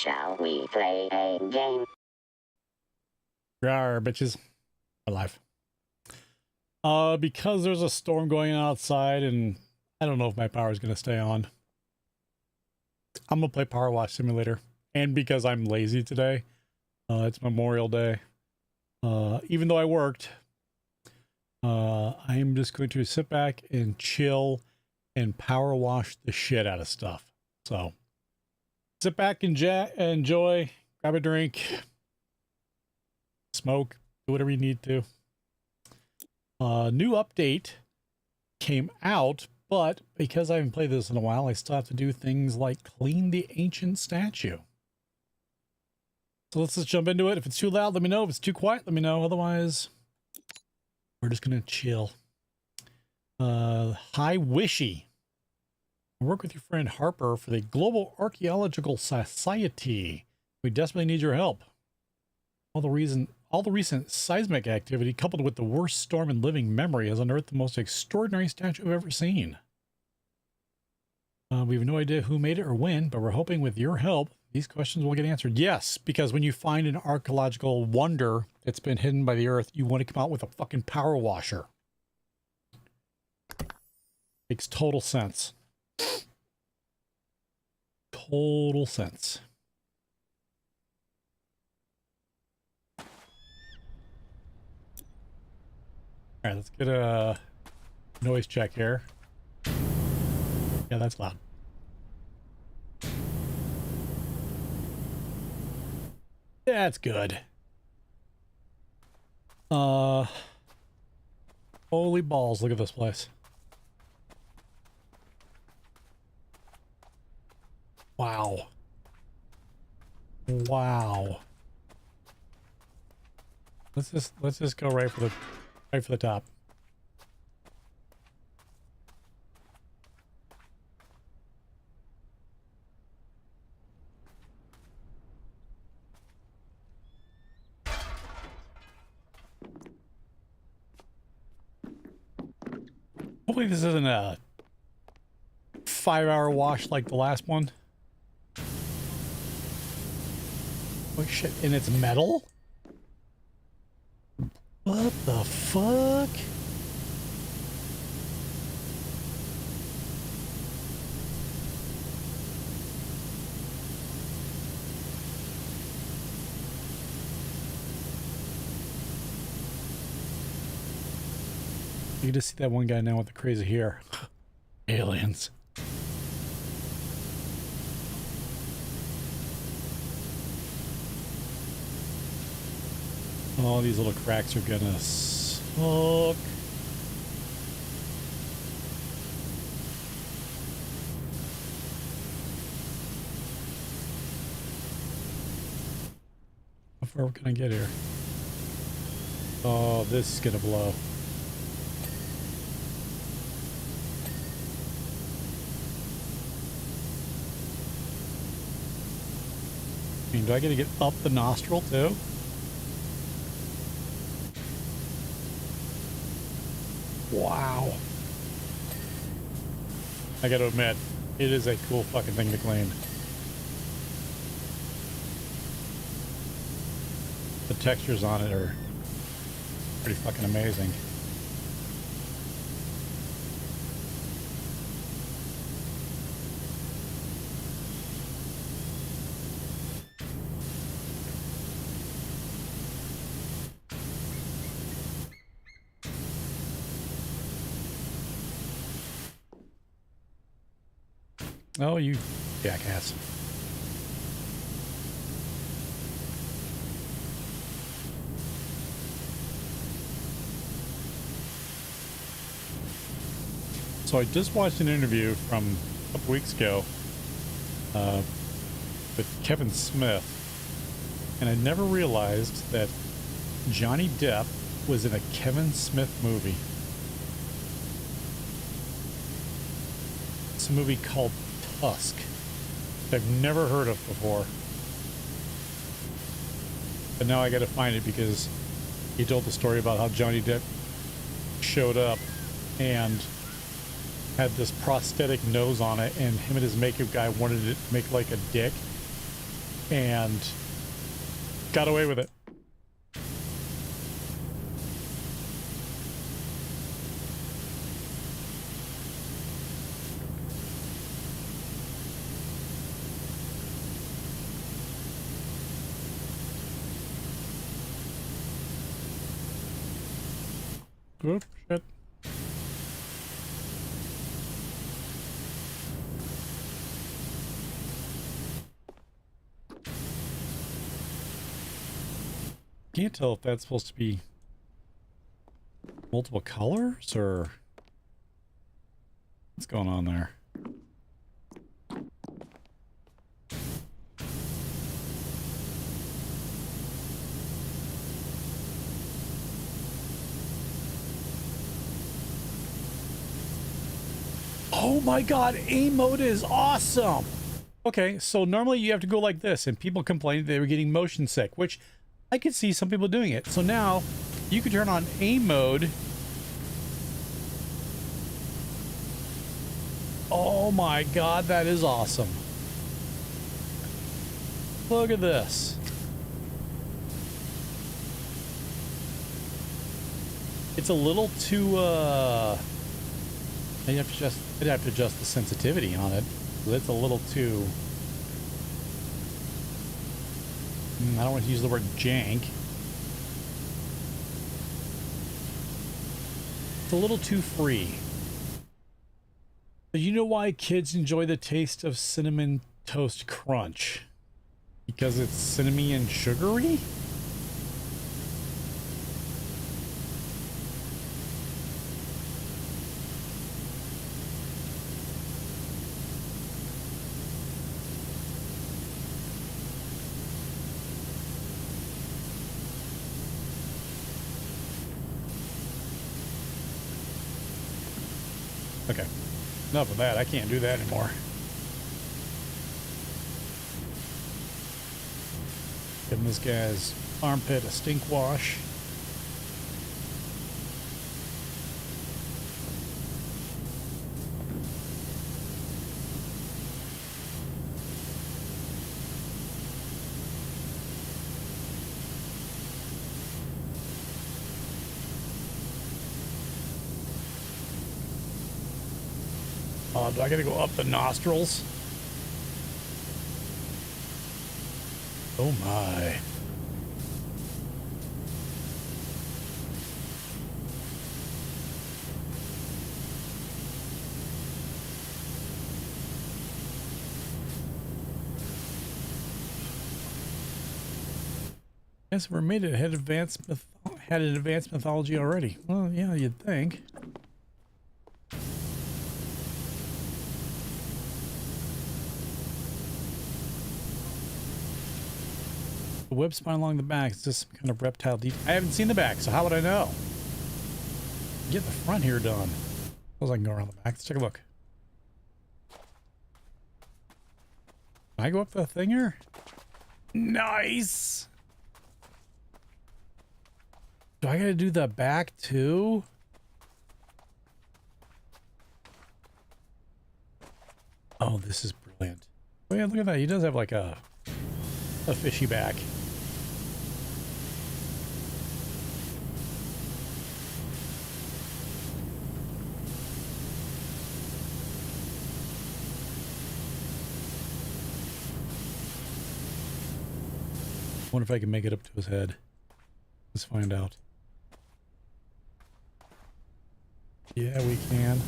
Shall we play a game? Rawr, bitches. Alive. Because there's a storm going on outside and I don't know if my power is going to stay on. I'm going to play PowerWash Simulator. And because I'm lazy today, it's Memorial Day. Even though I worked, I'm just going to sit back and chill and power wash the shit out of stuff. So sit back and enjoy, grab a drink, smoke, do whatever you need to. New update came out, but because I haven't played this in a while, I still have to do things like clean the ancient statue. So let's just jump into it. If it's too loud, let me know. If it's too quiet, let me know. Otherwise, we're just gonna chill. Hi, Wishy. I work with your friend Harper for the Global Archaeological Society. We desperately need your help. All the recent seismic activity, coupled with the worst storm in living memory, has unearthed the most extraordinary statue I've ever seen. We have no idea who made it or when, but we're hoping with your help, these questions will get answered. Yes, because when you find an archaeological wonder that's been hidden by the earth, you want to come out with a fucking power washer. Makes total sense. Total sense. All right, let's get a noise check here. Yeah, that's loud. That's good. Holy balls, look at this place. Wow. Wow. Let's just go right for the top. Hopefully this isn't a 5-hour wash like the last one. Oh shit, and it's metal? What the fuck? You can just see that one guy now with the crazy hair. Aliens. All these little cracks are gonna suck. How far can I get here? Oh, this is gonna blow. I mean, do I get to get up the nostril too? Wow. I gotta admit, it is a cool fucking thing to clean. The textures on it are pretty fucking amazing. Oh, you jackass. So I just watched an interview from a couple weeks ago with Kevin Smith, and I never realized that Johnny Depp was in a Kevin Smith movie. It's a movie called Tusk that I've never heard of before. But now I gotta find it because he told the story about how Johnny Depp showed up and had this prosthetic nose on it, and him and his makeup guy wanted it to make like a dick. and got away with it. Oop, shit. Can't tell if that's supposed to be multiple colors or what's going on there. Oh my god, aim mode is awesome! Okay, so normally you have to go like this, and people complained they were getting motion sick, which I could see some people doing it. So now you can turn on aim mode. Oh my god, that is awesome. Look at this. It's a little too, I'd have to adjust the sensitivity on it. It's a little too... I don't want to use the word jank. It's a little too free. But you know why kids enjoy the taste of Cinnamon Toast Crunch? Because it's cinnamony and sugary? Okay, enough of that. I can't do that anymore. Giving this guy's armpit a stink wash. Do I gotta go up the nostrils? Oh my. Yes, we're made it had an advanced mythology already. Well, yeah, you'd think. The web spine along the back is just some kind of reptile detail. I haven't seen the back, so how would I know? Get the front here done. Suppose I can go around the back. Let's take a look. Can I go up the thing here? Nice! Do I gotta do the back too? Oh, this is brilliant. Oh yeah, look at that. He does have like a fishy back. I wonder if I can make it up to his head. Let's find out. Yeah, we can.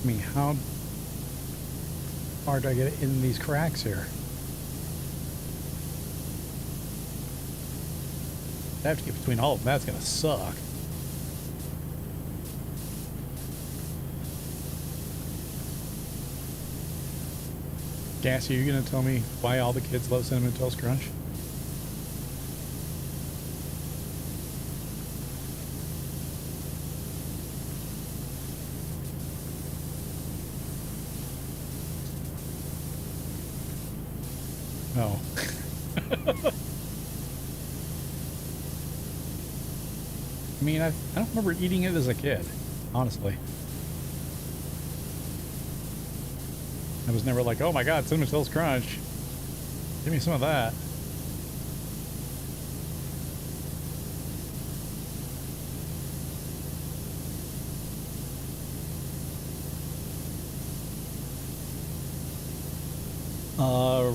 I mean, how far do I get in these cracks here? I have to get between all of them. That's gonna suck. Gassy, are you going to tell me why all the kids love Cinnamon Toast Crunch? No. I mean, I don't remember eating it as a kid, honestly. I was never like, oh my god, Cinnamon Toast Crunch. Give me some of that.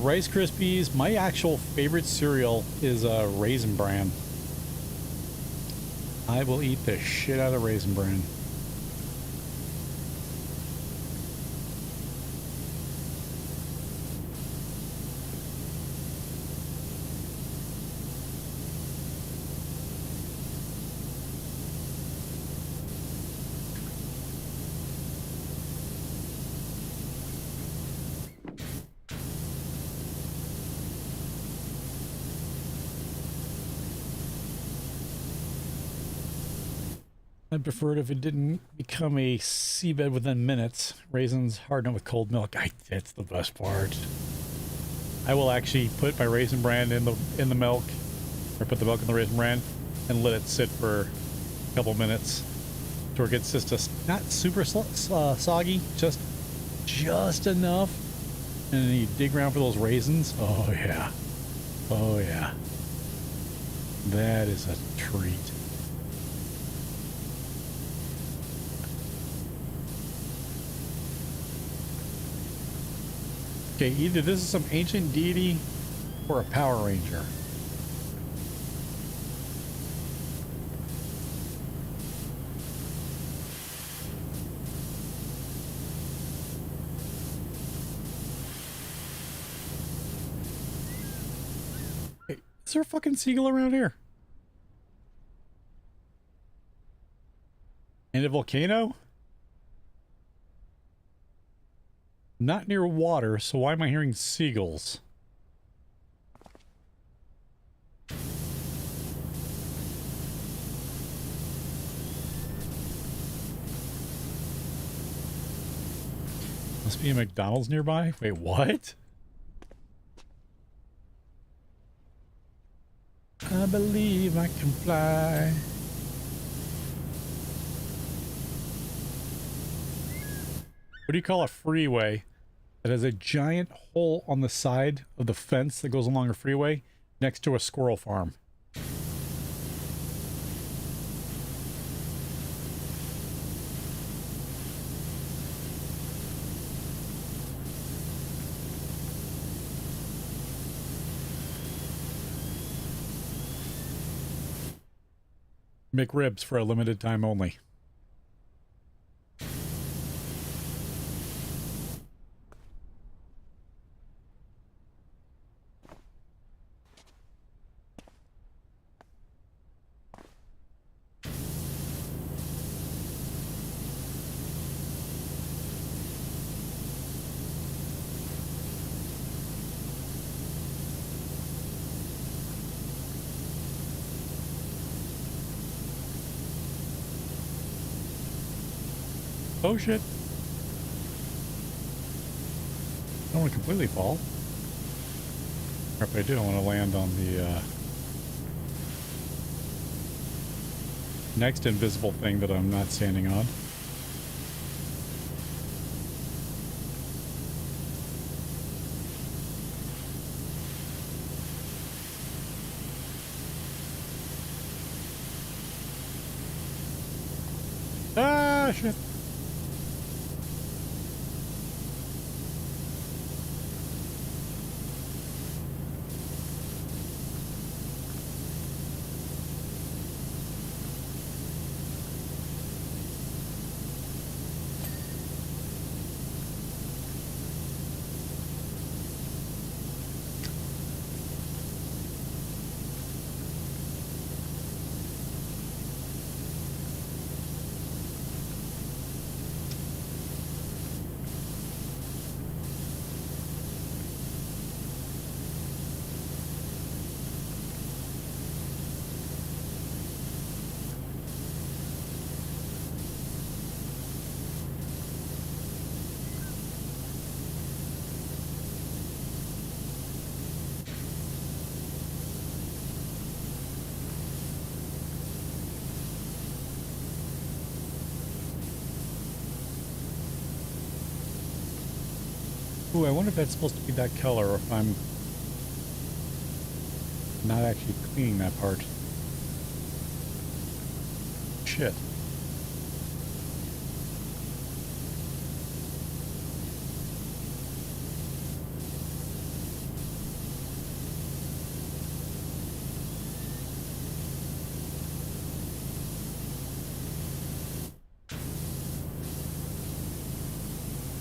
Rice Krispies. My actual favorite cereal is Raisin Bran. I will eat the shit out of Raisin Bran. I'd prefer it if it didn't become a seabed within minutes. Raisins harden with cold milk. That's the best part. I will actually put my Raisin Bran in the milk, or put the milk in the Raisin Bran, and let it sit for a couple minutes, so it gets just not super soggy, just enough. And then you dig around for those raisins. Oh yeah, oh yeah. That is a treat. Okay, either this is some ancient deity or a Power Ranger. Hey, is there a fucking seagull around here? And a volcano? Not near water, so why am I hearing seagulls? Must be a McDonald's nearby? Wait, what? I believe I can fly. What do you call a freeway that has a giant hole on the side of the fence that goes along a freeway next to a squirrel farm? McRibs for a limited time only. Oh shit. I don't want to completely fall. Or if I do, I want to land on the next invisible thing that I'm not standing on. Ah, shit. Ooh, I wonder if that's supposed to be that color or if I'm not actually cleaning that part. Shit.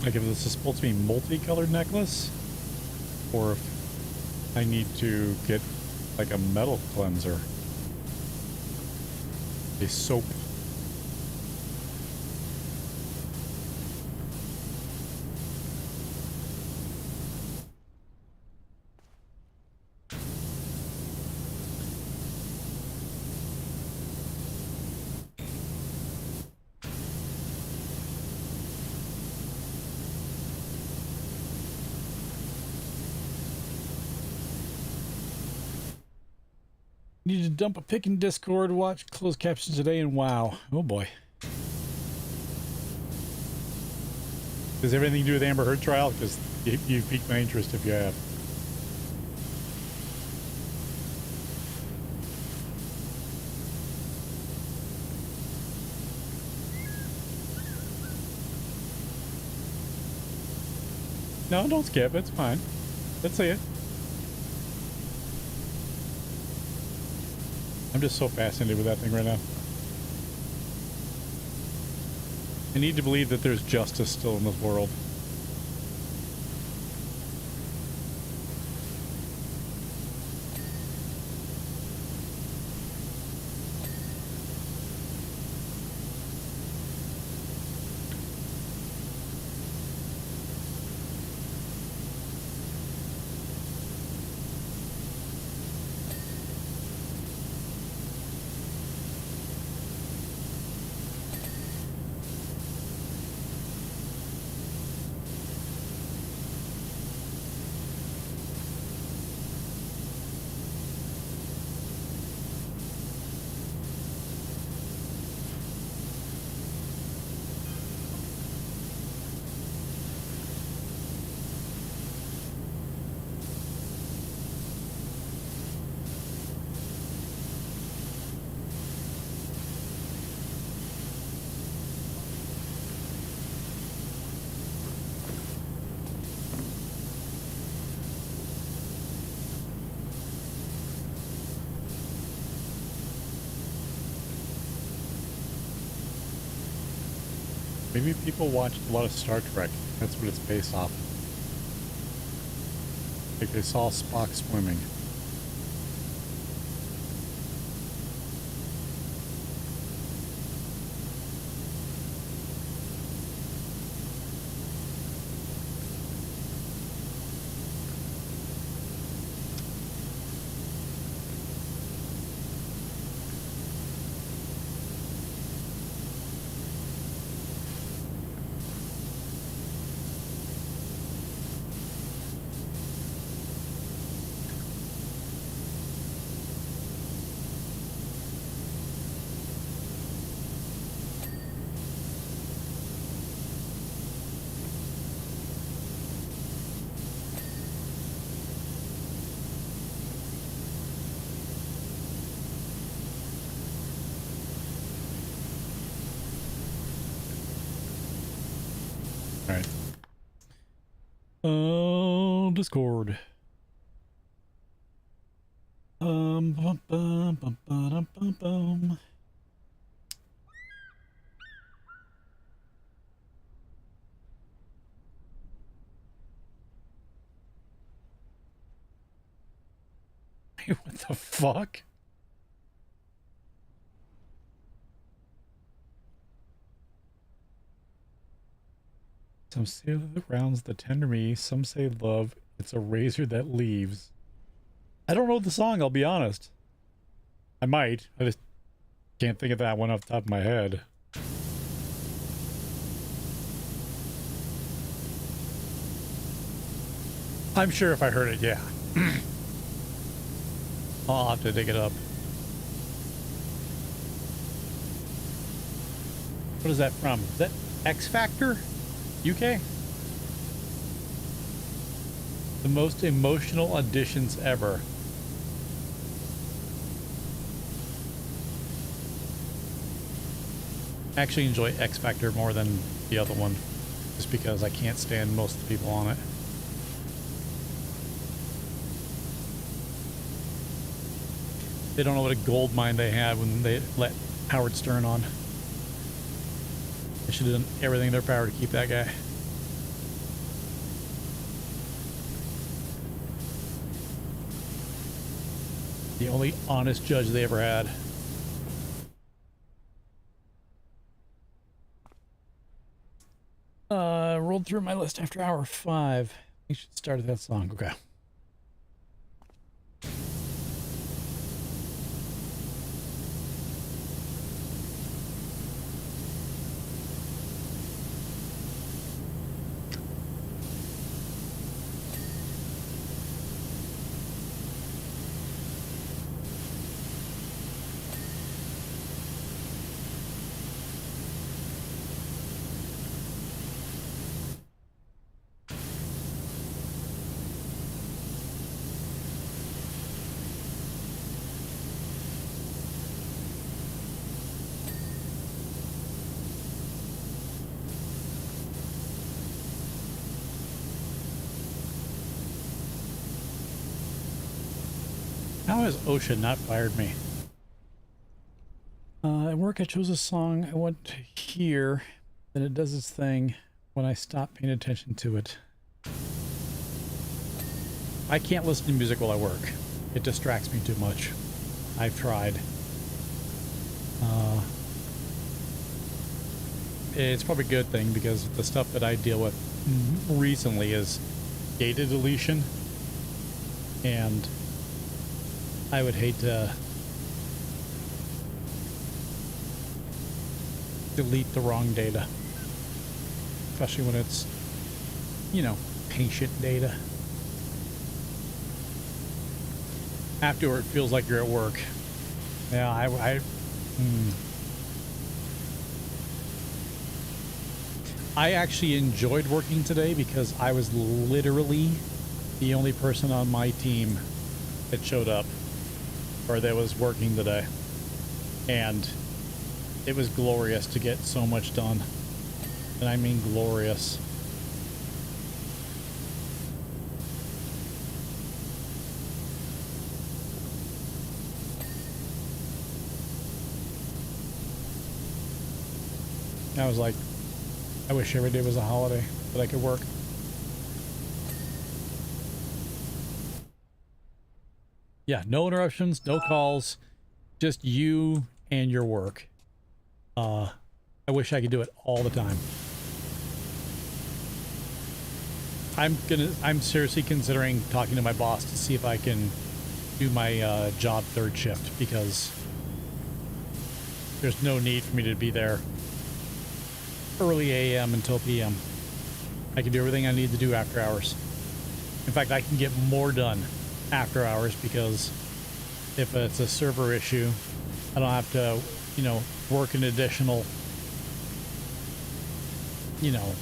Like if this is supposed to be multicolored necklace, or if I need to get like a metal cleanser, a soap. Need to dump a pic in Discord, watch closed captions today, and wow. Oh boy. Does everything to do with Amber Heard trial? Because you've piqued my interest if you have. No, don't skip. It's fine. Let's see it. I'm just so fascinated with that thing right now. I need to believe that there's justice still in this world. Maybe people watched a lot of Star Trek. That's what it's based off of. Like they saw Spock swimming. Alright. Discord. Bum, bum, bum, bum, bum, bum. What the fuck? Some say that rounds the tender me, some say love, it's a razor that leaves. I don't know the song, I'll be honest. I might, I just can't think of that one off the top of my head. I'm sure if I heard it, yeah. I'll have to dig it up. What is that from? Is that X Factor? UK? The most emotional auditions ever. I actually enjoy X Factor more than the other one, just because I can't stand most of the people on it. They don't know what a gold mine they had when they let Howard Stern on. They should have done everything in their power to keep that guy. The only honest judge they ever had. Rolled through my list after hour 5. I should start at that song. Okay. How has OSHA not fired me? At work, I chose a song I want to hear, then it does its thing when I stop paying attention to it. I can't listen to music while I work. It distracts me too much. I've tried. It's probably a good thing because the stuff that I deal with recently is data deletion, and I would hate to delete the wrong data, especially when it's, you know, patient data. After it feels like you're at work. Yeah, I actually enjoyed working today because I was literally the only person on my team that showed up or that was working today. And it was glorious to get so much done. And I mean glorious. I was like, I wish every day was a holiday that I could work. Yeah, no interruptions, no calls, just you and your work. I wish I could do it all the time. I'm seriously considering talking to my boss to see if I can do my job third shift, because there's no need for me to be there early AM until PM. I can do everything I need to do after hours. In fact, I can get more done after hours, because if it's a server issue, I don't have to, you know, work an additional, you know,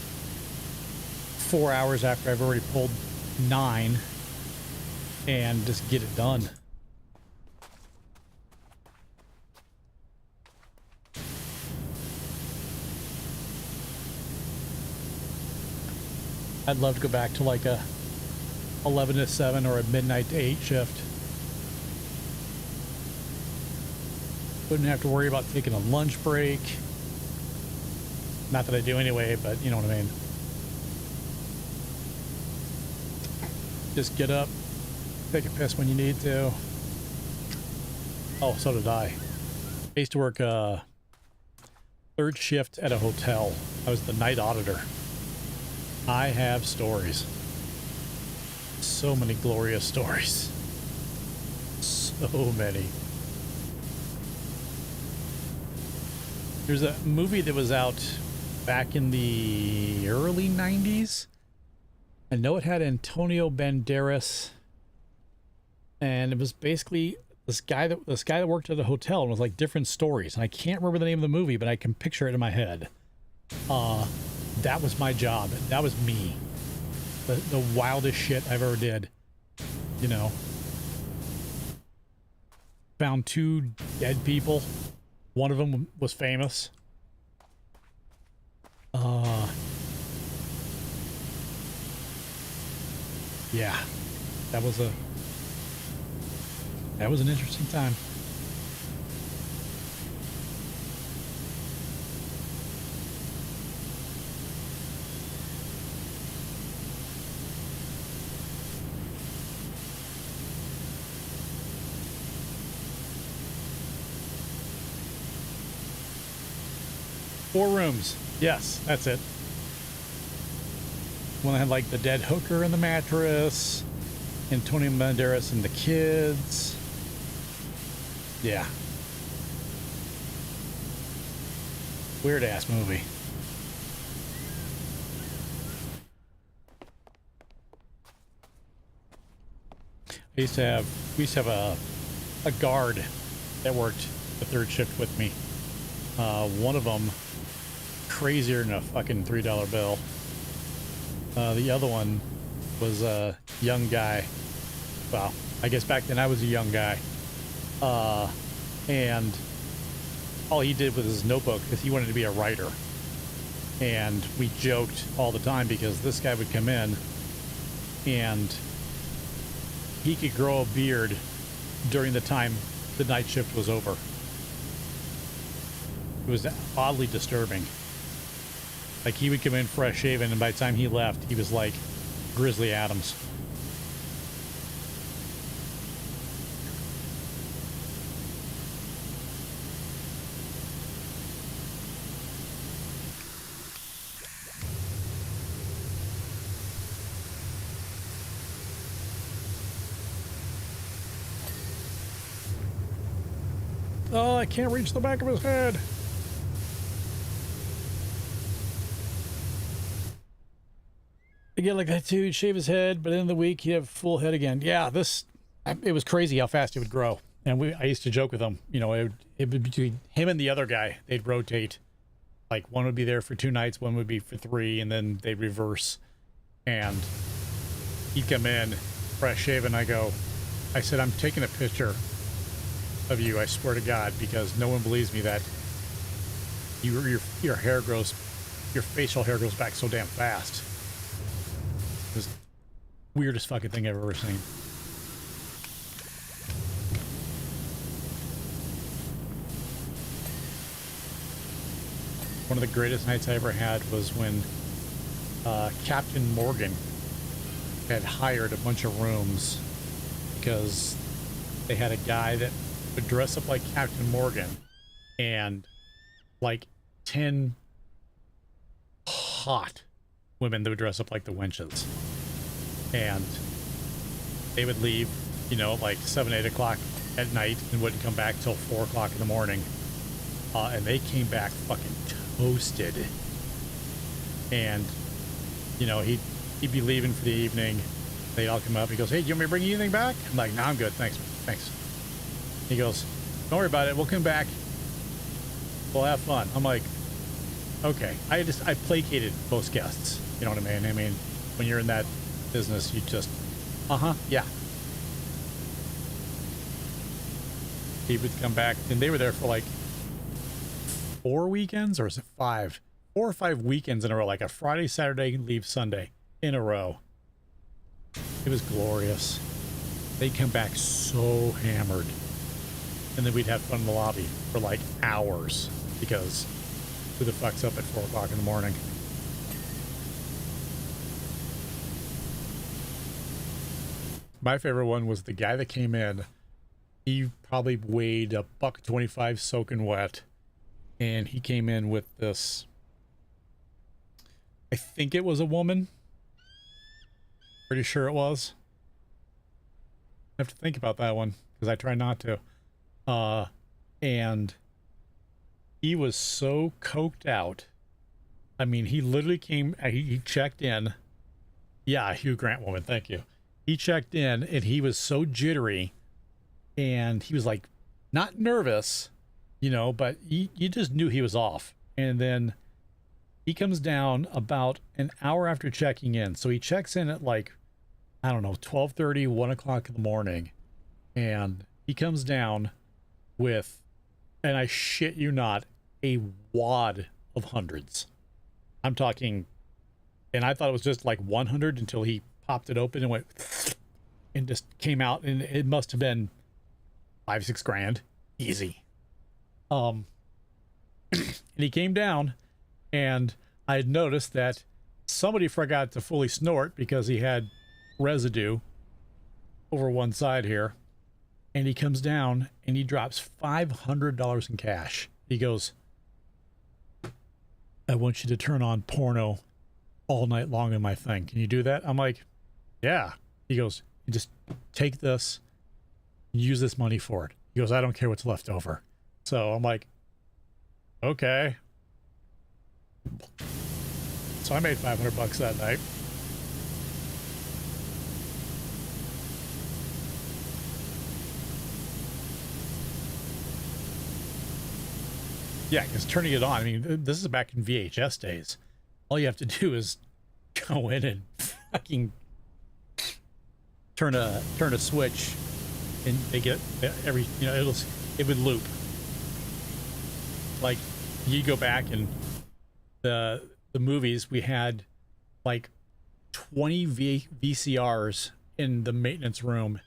4 hours after I've already pulled 9 and just get it done. I'd love to go back to like a 11 to 7 or a midnight to 8 shift. Wouldn't have to worry about taking a lunch break. Not that I do anyway, but you know what I mean. Just get up, take a piss when you need to. Oh, so did I. I used to work third shift at a hotel. I was the night auditor. I have stories. So many glorious stories. So many. There's a movie that was out back in the early 90s. I know it had Antonio Banderas, and it was basically this guy that worked at a hotel, and it was like different stories. And I can't remember the name of the movie, but I can picture it in my head. That was my job. That was me. the wildest shit I've ever did. You know, found 2 dead people. One of them was famous. Yeah, that was an interesting time. Four rooms. Yes, that's it. One that had like the dead hooker in the mattress, Antonio Banderas and the kids. Yeah. Weird ass movie. We used to have a guard that worked the 3rd shift with me. One of them crazier than a fucking $3 bill. The other one was a young guy. Well, I guess back then I was a young guy. And all he did with his notebook is he wanted to be a writer. And we joked all the time because this guy would come in and he could grow a beard during the time the night shift was over. It was oddly disturbing. Like, he would come in fresh shaven, and by the time he left, he was like Grizzly Adams. Oh, I can't reach the back of his head. I get like that too. He'd shave his head, but in the week he'd have full head again. Yeah, it was crazy how fast it would grow. And I used to joke with him, you know, it would be between him and the other guy. They'd rotate. Like, one would be there for 2 nights, one would be for 3, and then they'd reverse. And he'd come in fresh shaven. I said, I'm taking a picture of you, I swear to God, because no one believes me that your hair grows, your facial hair grows back so damn fast. It was the weirdest fucking thing I've ever seen. One of the greatest nights I ever had was when Captain Morgan had hired a bunch of rooms because they had a guy that would dress up like Captain Morgan and like 10 hot women that would dress up like the wenches. And they would leave, you know, like 7, 8 o'clock at night and wouldn't come back till 4 o'clock in the morning. And they came back fucking toasted. And, you know, he'd be leaving for the evening. They'd all come up. He goes, hey, do you want me to bring you anything back? I'm like, no, I'm good. Thanks. He goes, don't worry about it. We'll come back. We'll have fun. I'm like, okay. I placated most guests. You know what I mean? I mean, when you're in that business, you just, yeah. He would come back, and they were there for like 4 weekends, or is it 5? 4 or 5 weekends in a row, like a Friday, Saturday, leave Sunday in a row. It was glorious. They'd come back so hammered. And then we'd have fun in the lobby for like hours, because who the fuck's up at 4 o'clock in the morning? My favorite one was the guy that came in. He probably weighed $125 soaking wet. And he came in with this, I think it was a woman. Pretty sure it was. I have to think about that one, because I try not to. And he was so coked out. I mean, he literally came, he checked in. Yeah, Hugh Grant woman, thank you. He checked in, and he was so jittery, and he was like, not nervous, you know, but you just knew he was off. And then He comes down about an hour after checking in. So he checks in at like, I don't know, 12:30, 1 o'clock in the morning. And he comes down with, and I shit you not, a wad of hundreds. I'm talking, and I thought it was just like 100 until he popped it open and went and just came out, and it must have been 5-6 grand easy. And he came down, and I had noticed that somebody forgot to fully snort because he had residue over one side here. And he comes down and he drops $500 in cash. He goes, I want you to turn on porno all night long in my thing. Can you do that? I'm like, yeah. He goes, just take this, use this money for it. He goes, I don't care what's left over. So I'm like, okay. So I made $500 that night. Yeah, because turning it on, I mean, this is back in VHS days. All you have to do is go in and fucking turn a switch, and they get every, you know, it would loop. Like, you go back and the movies, we had like 20 VCRs in the maintenance room,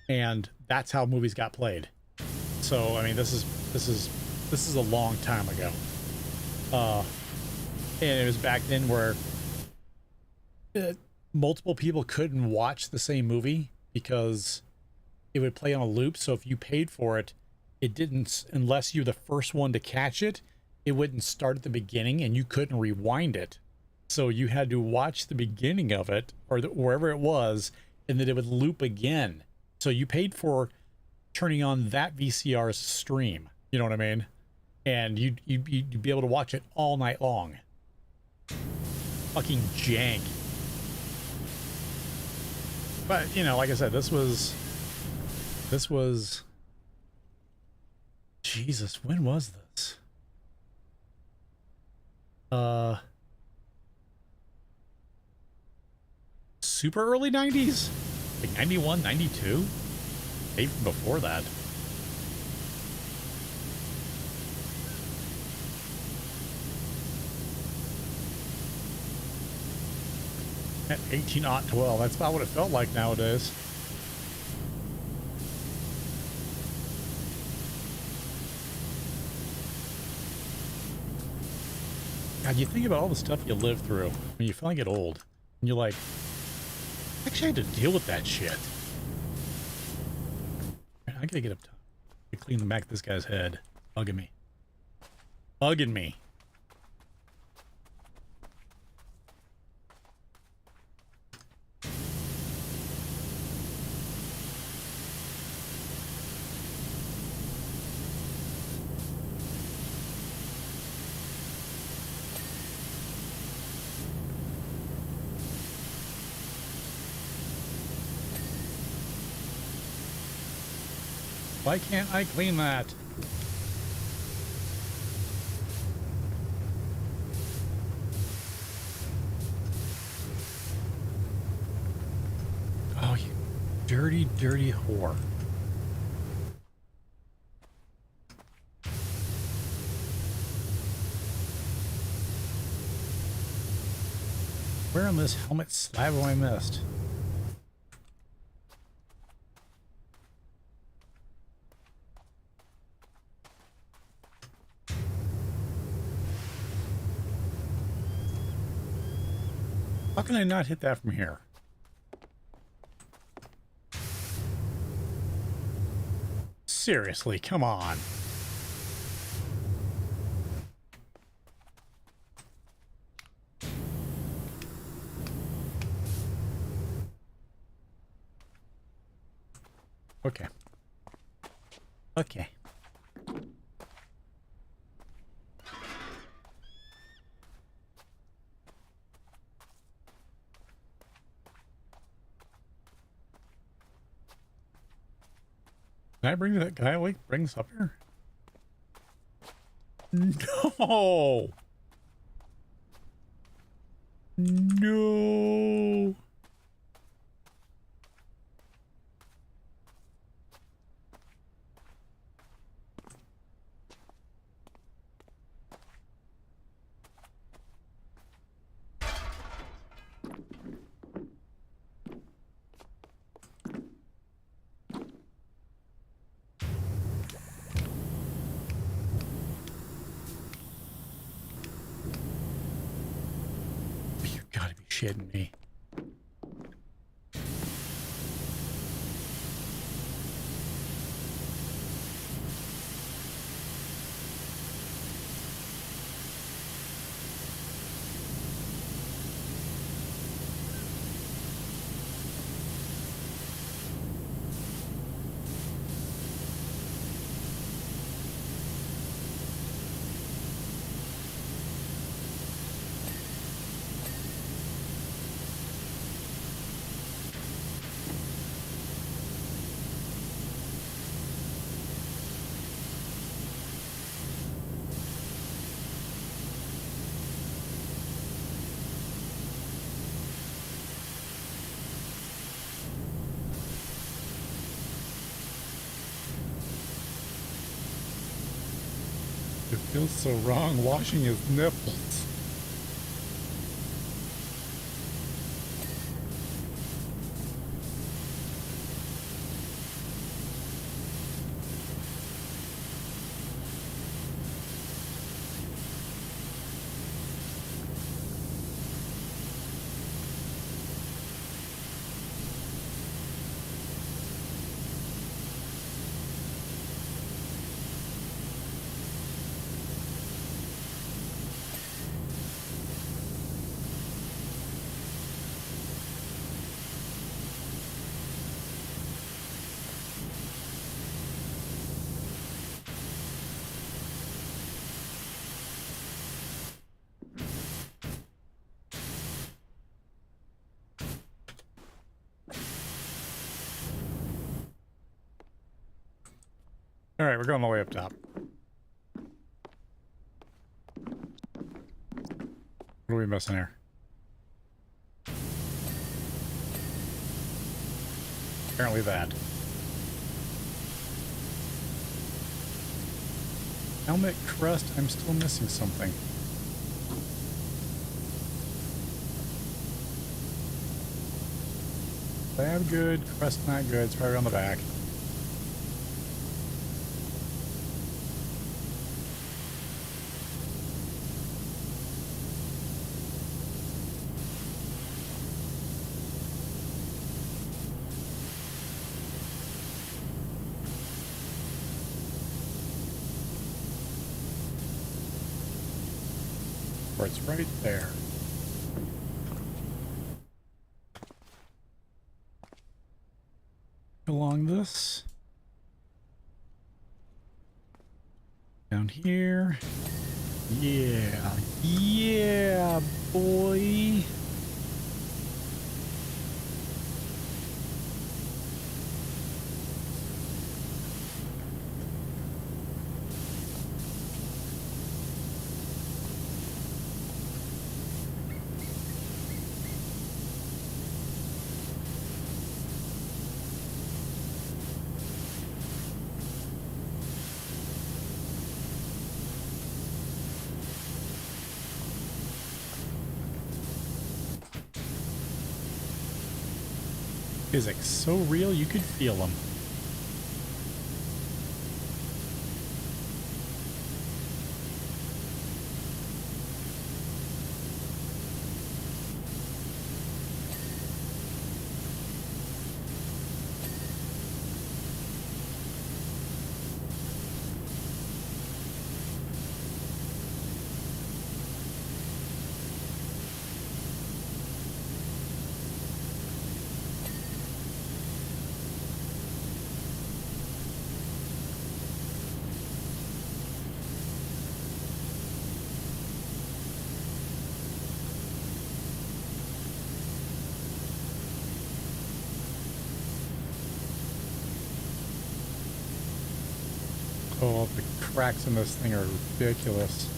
and that's how movies got played. So I mean, this is a long time ago. And it was back then where multiple people couldn't watch the same movie because it would play on a loop. So if you paid for it, it didn't, unless you're the first one to catch it, it wouldn't start at the beginning, and you couldn't rewind it. So you had to watch the beginning of it, or wherever it was, and then it would loop again. So you paid for turning on that VCR's stream. You know what I mean? And you'd be able to watch it all night long. Fucking jank. But, you know, like I said, this was... Jesus, when was this? Super early 90s? Like 91, 92? Even before that. At 18-12, that's about what it felt like nowadays. God, you think about all the stuff you live through when you finally get old, and you're like, actually, I had to deal with that shit. I gotta get up top to clean the back of this guy's head. Bugging me. Bugging me. Why can't I clean that? Oh, you dirty, dirty whore. Where on this helmet slab have I missed? How can I not hit that from here? Seriously, come on. Okay. Okay. Can I bring that? Can I bring this up here? No. No. You gotta be shitting me. It feels so wrong washing his nipples. All right, we're going all the way up top. What are we missing here? Apparently that. Helmet crest, I'm still missing something. Lab good, crest not good, it's probably on the back. Or it's right there. Along this. Down here. Yeah. Yeah, boy. Physics so real you could feel them. Oh, the cracks in this thing are ridiculous.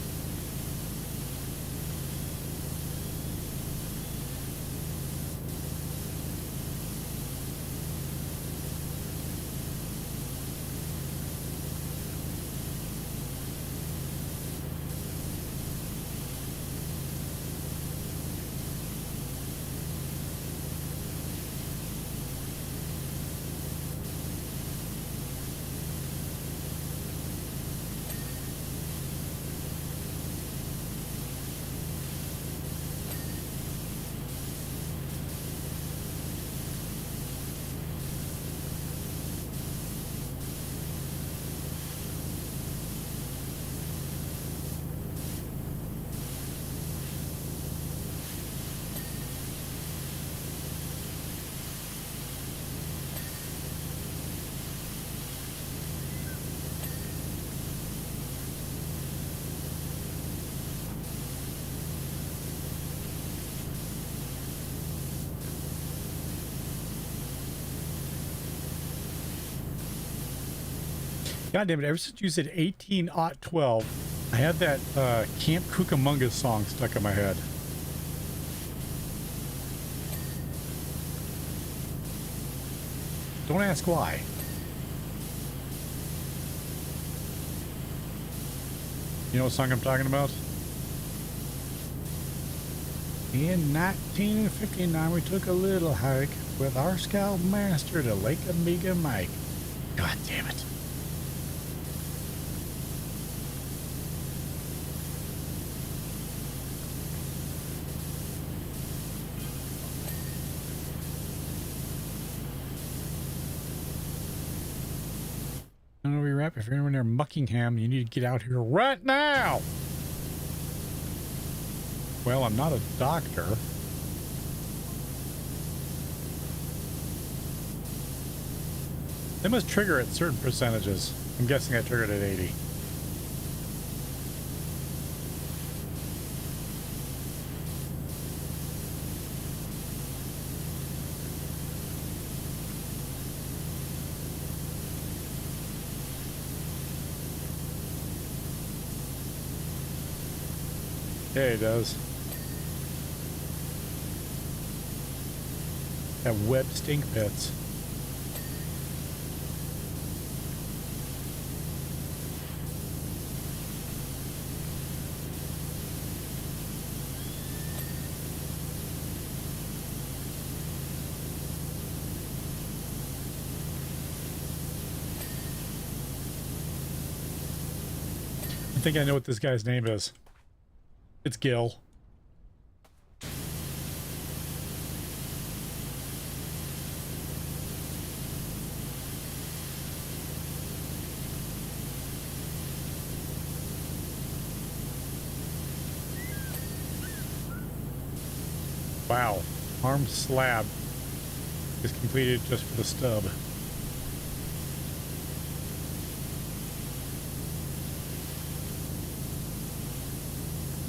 God damn it, ever since you said 18-12, I had that Camp Cucamonga song stuck in my head. Don't ask why. You know what song I'm talking about? In 1959, we took a little hike with our scoutmaster to Lake Amiga Mike. God damn it. I don't know where you're at, but if you're anywhere near Buckingham, you need to get out here right now! Well, I'm not a doctor. They must trigger at certain percentages. I'm guessing I triggered at 80. Yeah, it does. Have web stink pits. I think I know what this guy's name is. It's Gil. Wow. Arm slab is completed just for the stub.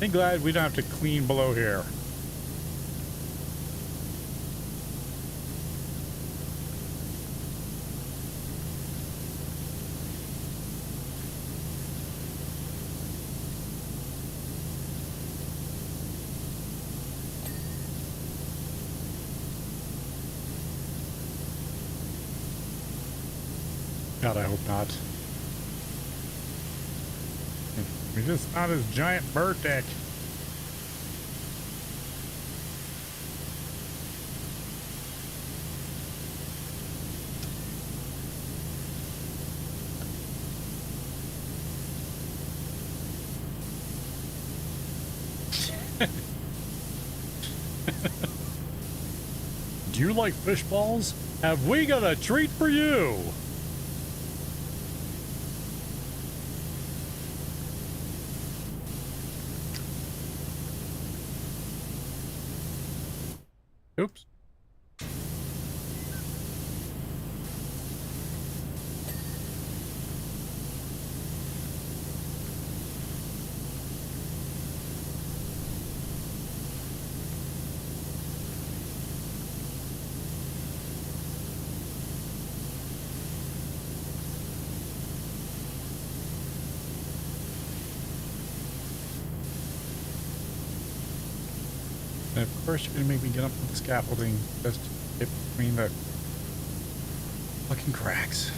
I'm glad we don't have to clean below here. God, I hope not. It's just not his giant bird deck. Do you like fish balls? Have we got a treat for you? Oops. And of course you're gonna make me get up with the scaffolding just to get between the fucking cracks.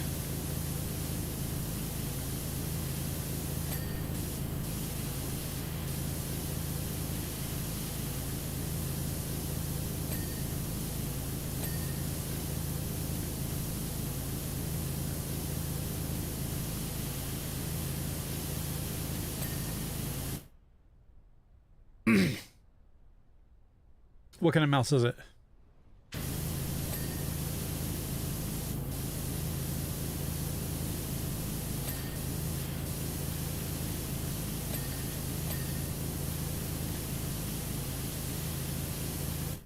What kind of mouse is it?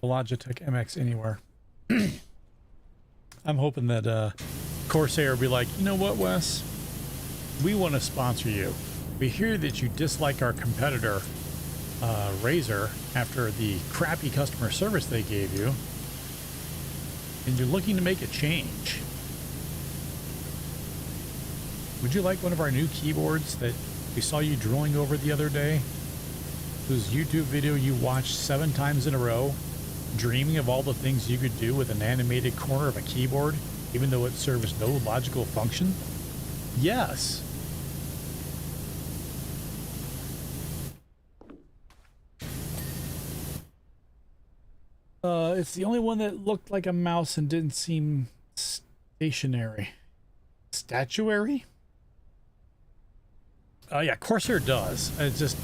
Logitech MX Anywhere. I'm hoping that Corsair will be like, you know what, Wes? We want to sponsor you. We hear that you dislike our competitor, Razer, after the crappy customer service they gave you, and you're looking to make a change. would you like one of our new keyboards that we saw you drooling over the other day? Whose YouTube video you watched 7 times in a row, dreaming of all the things you could do with an animated corner of a keyboard, even though it serves no logical function? Yes. It's the only one that looked like a mouse and didn't seem stationary. Statuary? Yeah, Corsair does. It's just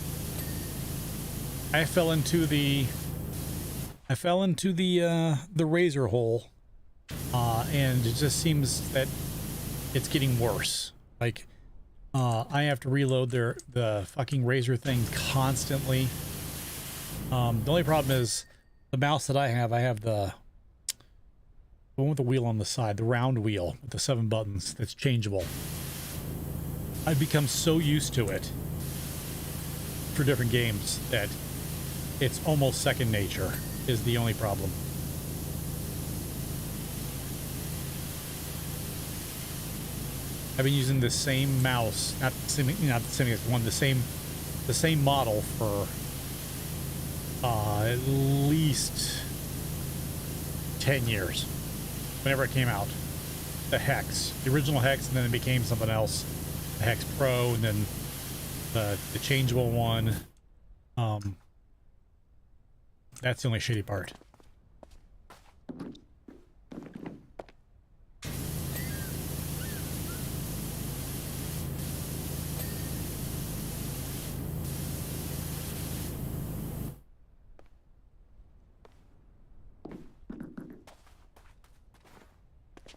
I fell into the razor hole, and it just seems that it's getting worse. Like, I have to reload the fucking razor thing constantly. The only problem is the mouse that I have the one with the wheel on the side, the round wheel with the 7 buttons that's changeable. I've become so used to it for different games that it's almost second nature is the only problem. I've been using the same mouse, not the same one, the same model for at least 10 years. Whenever it came out, the Hex, the original Hex, and then it became something else, the Hex Pro, and then the changeable one. That's the only shitty part.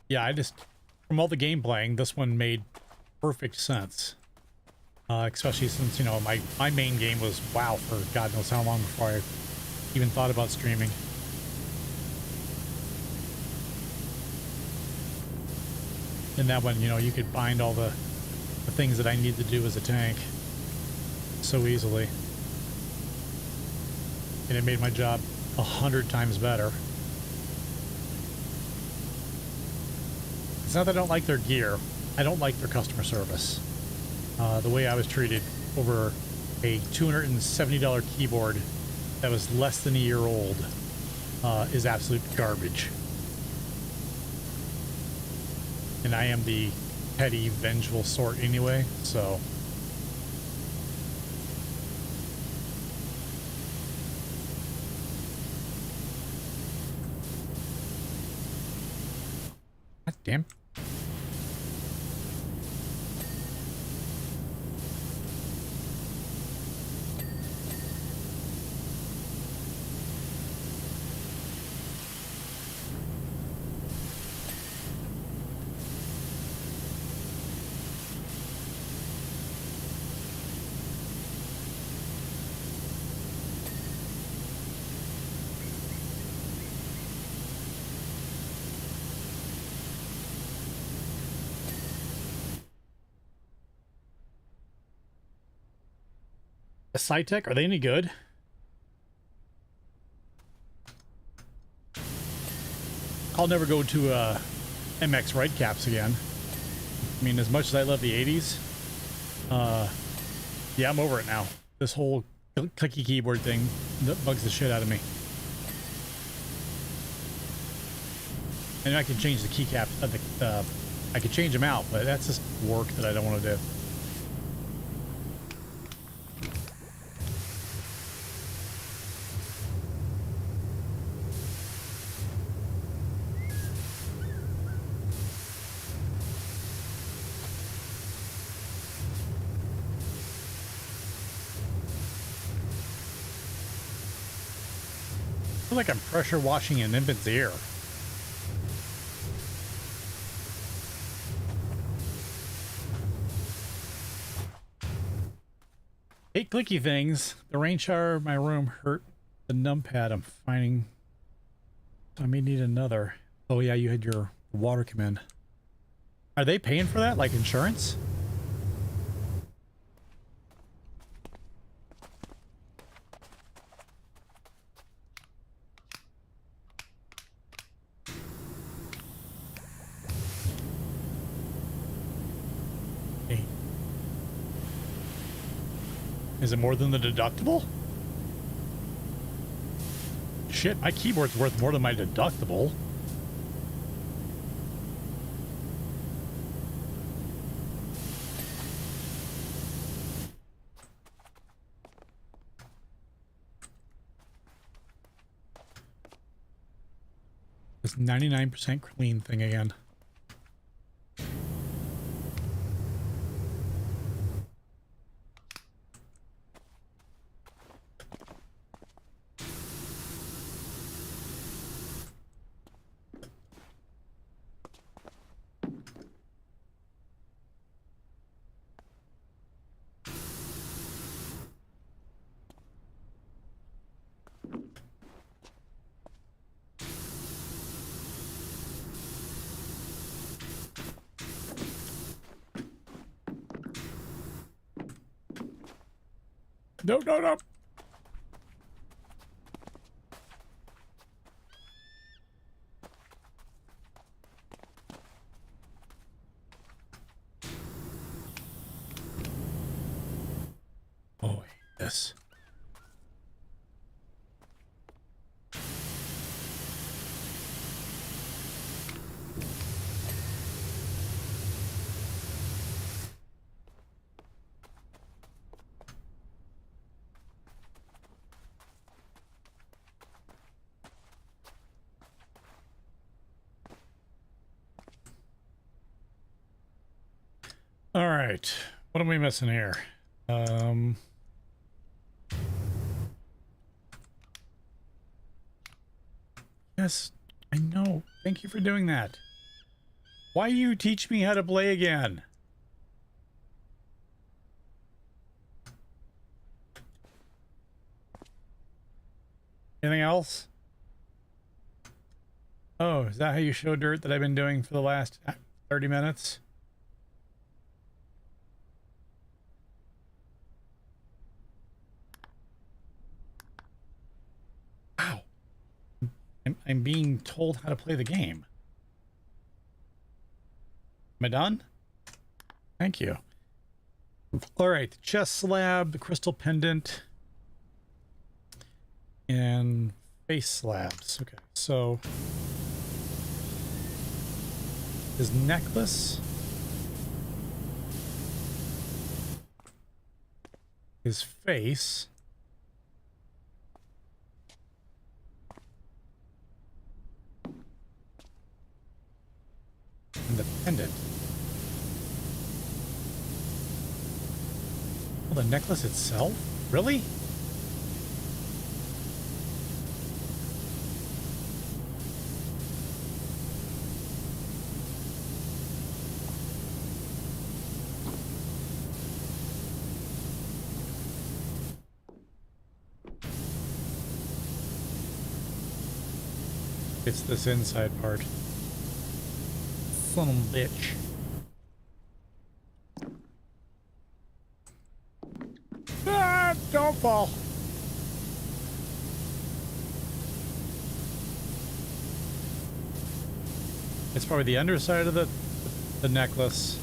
Yeah, from all the game playing, this one made perfect sense. Especially since, you know, my main game was WoW for God knows how long before I even thought about streaming. And that one, you know, you could find all the things that I need to do as a tank so easily. And it made my job 100 times better. It's not that I don't like their gear. I don't like their customer service. The way I was treated over a $270 keyboard that was less than a year old is absolute garbage. And I am the petty, vengeful sort anyway, so... God damn. SciTech, are they any good? I'll never go to MX Right Caps again. I mean, as much as I love the 80s, yeah, I'm over it now. This whole clicky keyboard thing bugs the shit out of me. And I can change the keycaps, I could change them out, but that's just work that I don't want to do. I feel like I'm pressure washing an infant's ear. Hate clicky things. The rain shower in my room hurt the numpad. I'm finding I may need another. Oh yeah, you had your water come in. Are they paying for that, like insurance? Is it more than the deductible? Shit, my keyboard's worth more than my deductible. This 99% clean thing again. No, no, no. Oh, I hate this. All right, what am we missing here? Yes, I know. Thank you for doing that. Why you teach me how to play again? Anything else? Oh, is that how you show dirt that I've been doing for the last 30 minutes? Wow. I'm being told how to play the game. Am I done? Thank you. All right, the chest slab, the crystal pendant, and face slabs. Okay, so his necklace, his face, and the pendant. Oh, the necklace itself? Really? It's this inside part. Son of a bitch. Ah, don't fall. It's probably the underside of the necklace.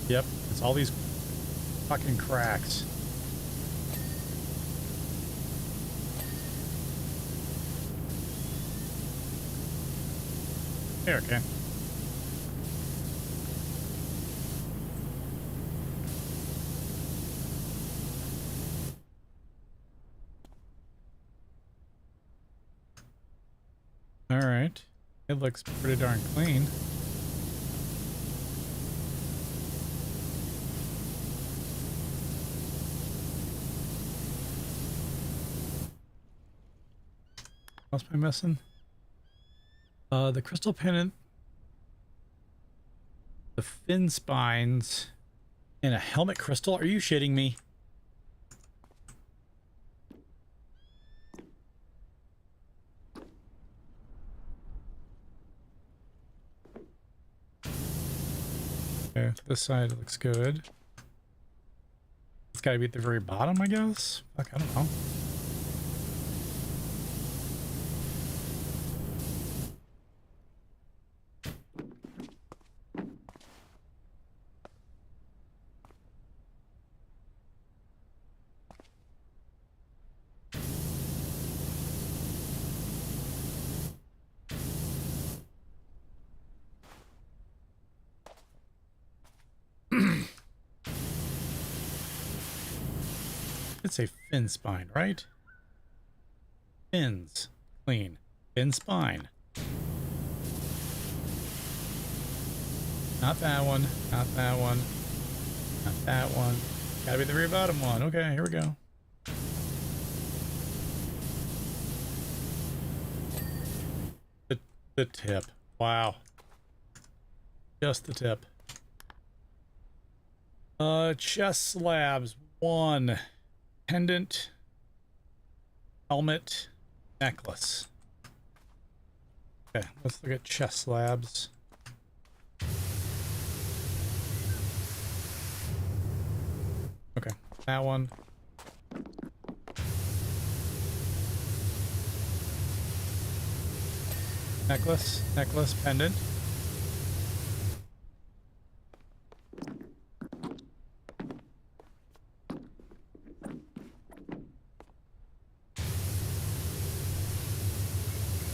Yep, it's all these fucking cracks. Here, okay. All right. It looks pretty darn clean. What else am I missing? The crystal pendant, the fin spines, and a helmet crystal. Are you shitting me? Okay, this side looks good. It's gotta be at the very bottom, I guess. Fuck, I don't know. It's a fin spine, right? Fins. Clean. Fin spine. Not that one. Not that one. Not that one. Gotta be the very bottom one. Okay, here we go. The tip. Wow. Just the tip. Chest slabs. 1. Pendant. Helmet. Necklace. Okay, let's look at chest slabs. Okay, that one. Necklace, pendant.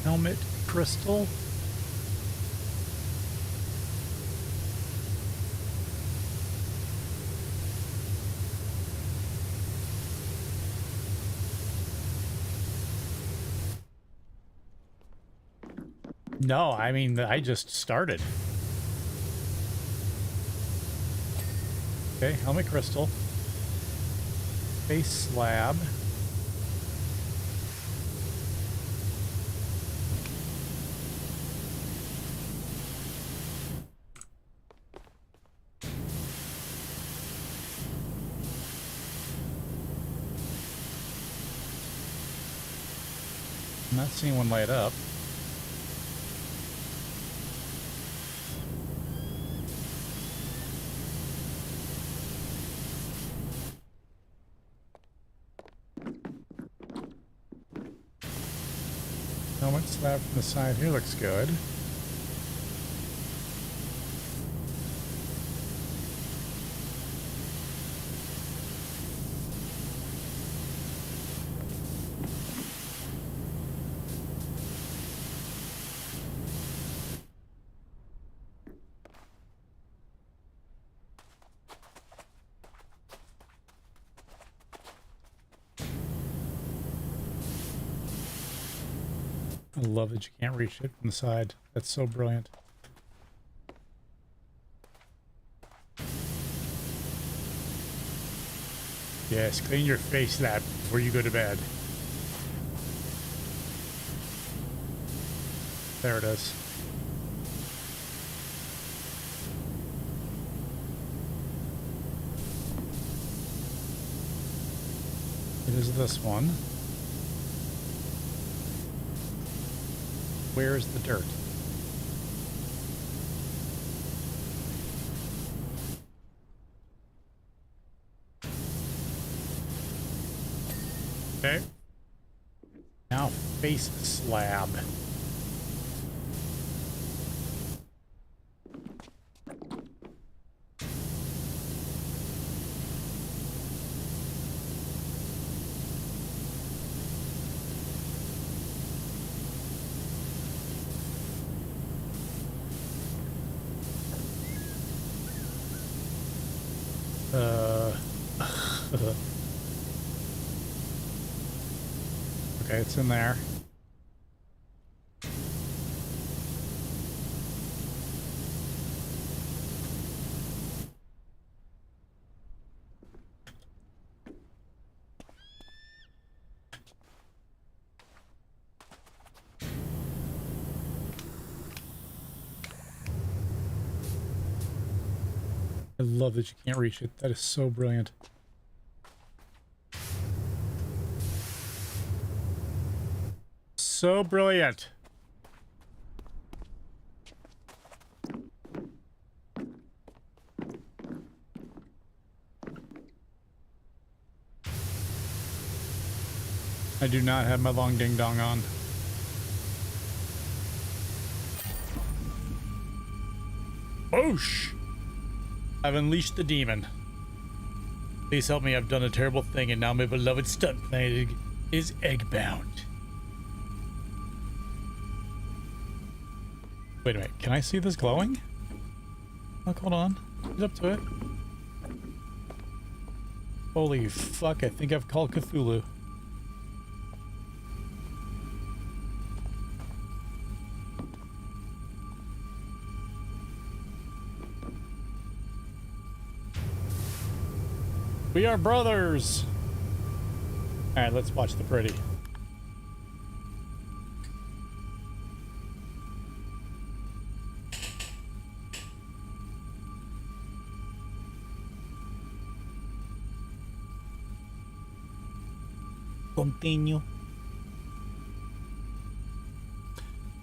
Helmet, crystal. No, I mean, I just started. Okay, helmet crystal. Face slab. I'm not seeing one light up. Helmet slab from the side here looks good. I love that you can't reach it from the side. That's so brilliant. Yes, clean your face slab before you go to bed. There it is. It is this one. Where's the dirt? Okay. Now face slab. Okay, it's in there. I love that you can't reach it. That is so brilliant. So brilliant. I do not have my long ding dong on. Boosh! I've unleashed the demon. Please help me, I've done a terrible thing and now my beloved stunt planet is egg-bound. Wait a minute, can I see this glowing? Look, hold on. Get up to it. Holy fuck, I think I've called Cthulhu. We are brothers! Alright, let's watch the pretty. Continue.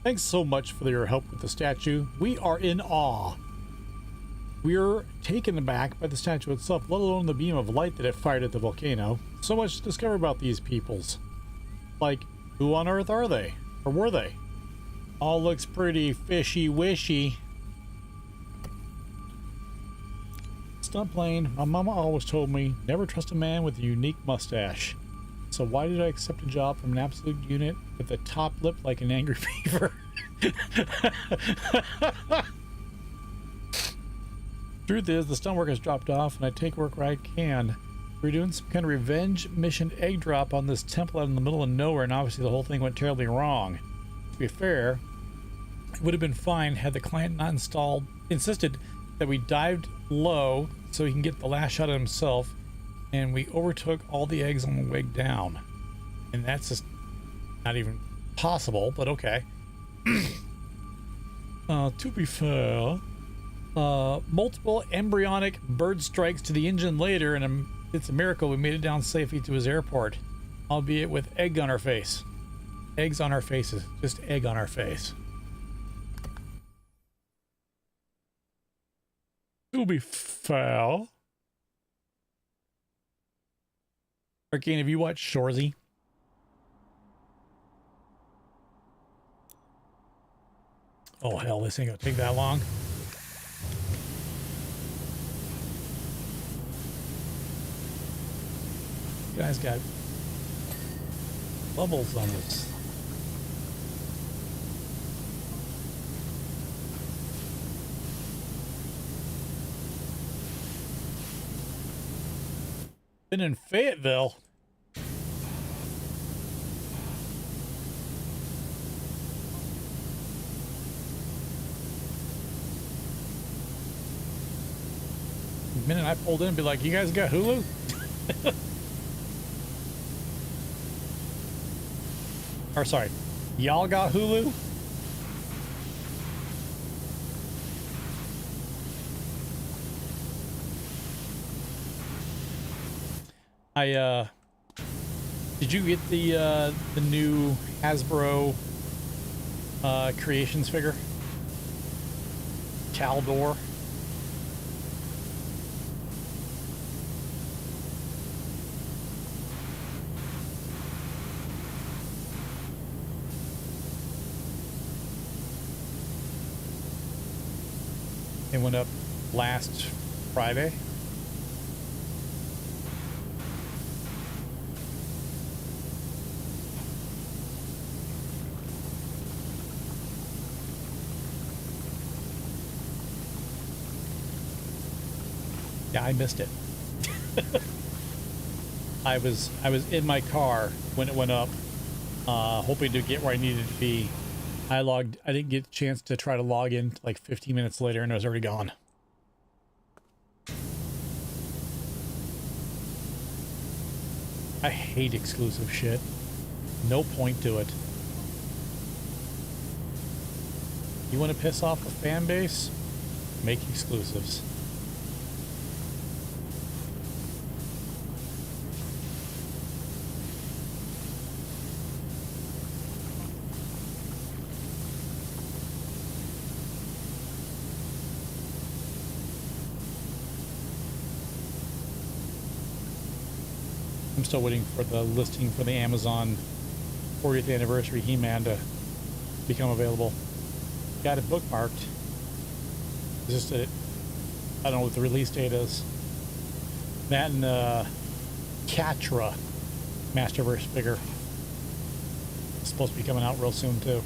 Thanks so much for your help with the statue. We are in awe. We're taken aback by the statue itself, let alone the beam of light that it fired at the volcano. So much to discover about these peoples. Like, who on earth are they? Or were they? All looks pretty fishy-wishy. Stop playing. My mama always told me, never trust a man with a unique mustache. So why did I accept a job from an absolute unit with a top lip like an angry beaver? Truth is, the stunt work has dropped off and I take work where I can. We're doing some kind of revenge mission egg drop on this temple out in the middle of nowhere, and obviously the whole thing went terribly wrong. To be fair, it would have been fine had the client not insisted that we dived low so he can get the last shot of himself, and we overtook all the eggs on the way down. And that's just not even possible, but okay. To be fair, multiple embryonic bird strikes to the engine later, and it's a miracle we made it down safely to his airport, albeit with egg on our face. Eggs on our faces. Just egg on our face. To be fair. Arcane, have you watched Shorzy? Oh hell, this ain't gonna take that long. You guys got bubbles on this. Been in Fayetteville. The minute I pulled in, be like, you guys got Hulu? Or sorry, y'all got Hulu? Did you get the new Hasbro Creations figure? Caldor? It went up last Friday. Yeah, I missed it. I was in my car when it went up, hoping to get where I needed to be. I didn't get a chance to try to log in like 15 minutes later, and I was already gone. I hate exclusive shit. No point to it. You want to piss off a fan base? Make exclusives. I'm still waiting for the listing for the Amazon 40th anniversary He-Man to become available. Got it bookmarked. It's just that I don't know what the release date is. That and Catra Masterverse figure. It's supposed to be coming out real soon too.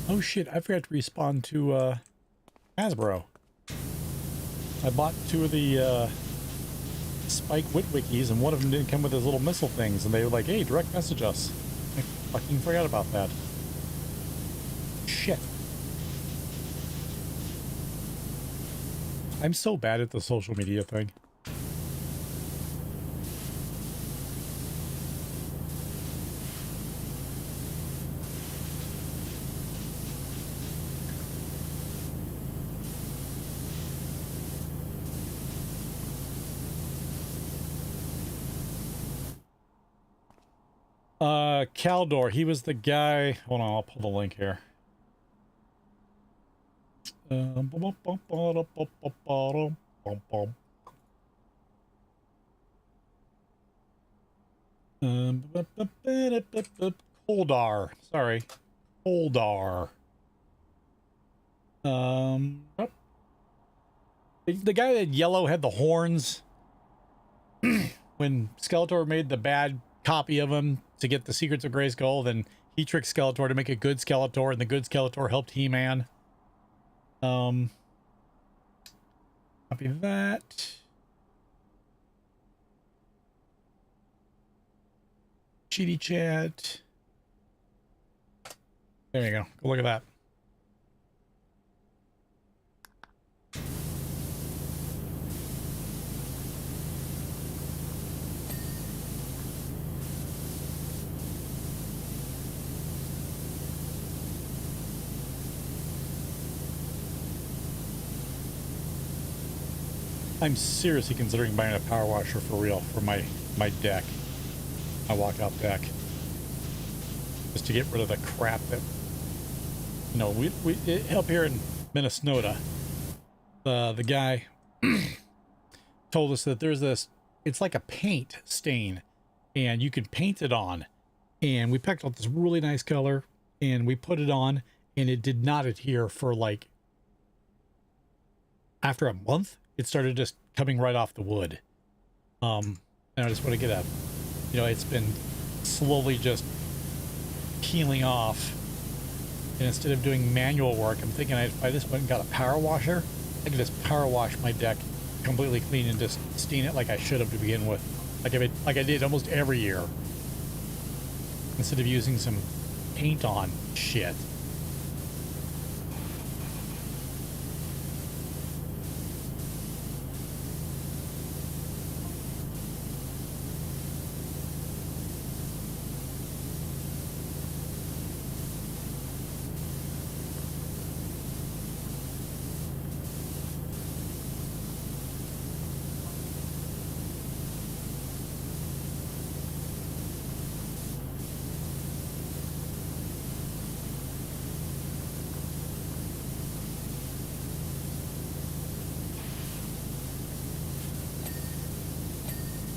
Oh shit, I forgot to respond to Hasbro. I bought 2 of the Spike Witwikis, and one of them didn't come with those little missile things, and they were like, hey, direct message us. I fucking forgot about that. Shit. I'm so bad at the social media thing. Caldor, he was the guy. Hold on, I'll pull the link here. Koldar. Sorry. Koldar. The guy that yellow had the horns when Skeletor made the bad copy of him to get the secrets of Grayskull, then he tricked Skeletor to make a good Skeletor, and the good Skeletor helped He-Man. Copy that. Cheaty chat. There you go. Go look at that. I'm seriously considering buying a power washer for real for my deck, my walkout deck, just to get rid of the crap that, you know, we up here in Minnesota, the guy told us that there's this, it's like a paint stain, and you can paint it on, and we picked up this really nice color, and we put it on, and it did not adhere for like, after a month, it started just coming right off the wood. And I just want to get a, you know, it's been slowly just peeling off. And instead of doing manual work, I'm thinking if I just went and got a power washer, I could just power wash my deck completely clean and just stain it like I should have to begin with. Like I did almost every year. Instead of using some paint on shit.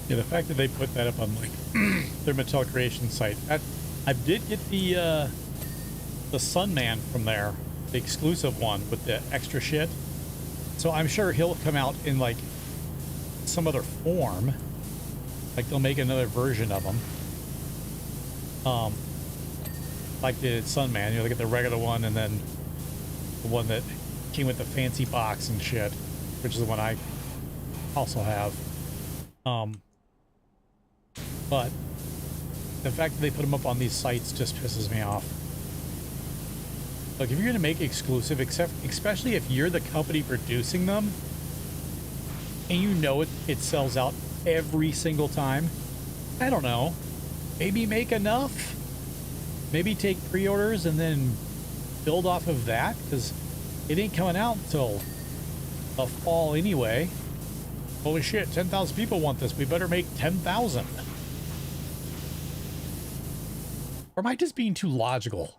Yeah, the fact that they put that up on like their Mattel Creation site, I did get the Sunman from there, the exclusive one with the extra shit. So I'm sure he'll come out in like some other form, like they'll make another version of him, like the Sunman. You know, they get the regular one and then the one that came with the fancy box and shit, which is the one I also have. But the fact that they put them up on these sites just pisses me off. Like, if you're going to make exclusive, especially if you're the company producing them, and you know it sells out every single time, I don't know, maybe make enough? Maybe take pre-orders and then build off of that, because it ain't coming out until the fall anyway. Holy shit, 10,000 people want this. We better make 10,000. Or am I just being too logical?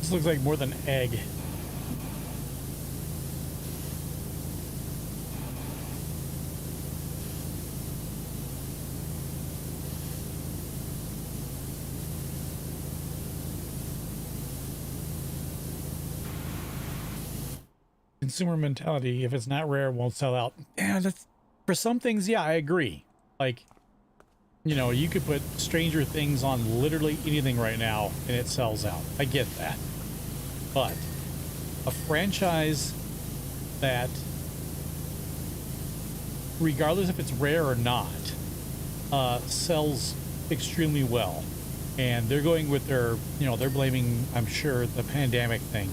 This looks like more than egg. Consumer mentality, if it's not rare, it won't sell out. Yeah, that's for some things. Yeah, I agree. Like, you know, you could put Stranger Things on literally anything right now and it sells out. I get that. But a franchise that, regardless if it's rare or not, sells extremely well. And they're going with their, you know, they're blaming, I'm sure, the pandemic thing.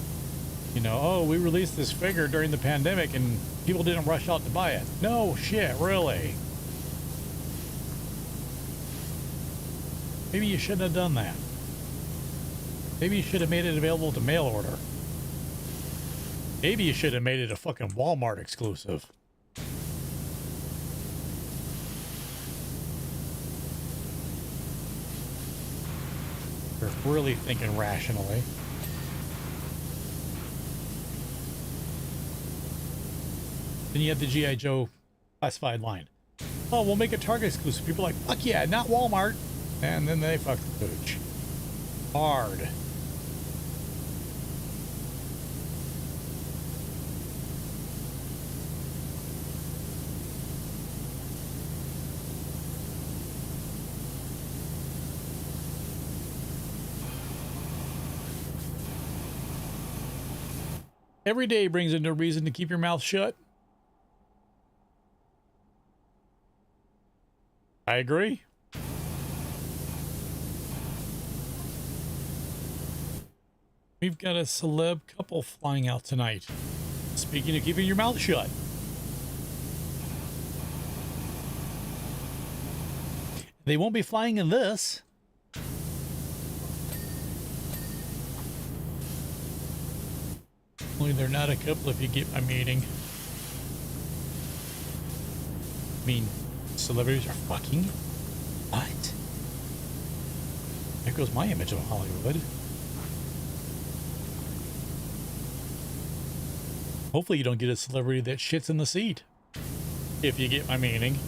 You know, oh, we released this figure during the pandemic and people didn't rush out to buy it. No shit, really? Maybe you shouldn't have done that. Maybe you should have made it available to mail order. Maybe you should have made it a fucking Walmart exclusive. You're really thinking rationally. Then you have the G.I. Joe classified line. Oh, we'll make it Target exclusive. People are like, fuck yeah, not Walmart. And then they fuck the pooch. Hard. Every day brings a new reason to keep your mouth shut. I agree. We've got a celeb couple flying out tonight. Speaking of keeping your mouth shut. They won't be flying in this. Only they're not a couple if you get my meaning. I mean, celebrities are fucking? What? There goes my image of Hollywood. Hopefully you don't get a celebrity that shits in the seat. If you get my meaning.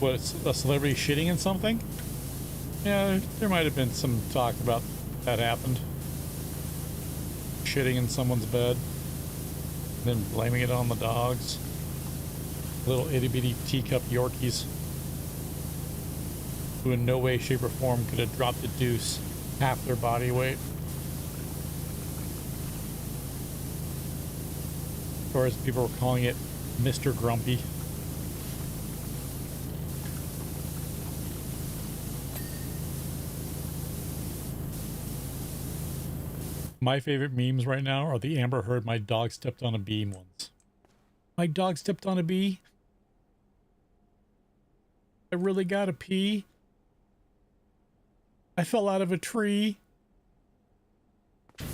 What, a celebrity shitting in something? Yeah, there might have been some talk about that happened. Shitting in someone's bed, then blaming it on the dogs. Little itty-bitty teacup Yorkies who in no way, shape, or form could have dropped a deuce half their body weight. Or as people were calling it, Mr. Grumpy. My favorite memes right now are the Amber Heard "my dog stepped on a bee" ones. My dog stepped on a bee? I really gotta pee? I fell out of a tree? I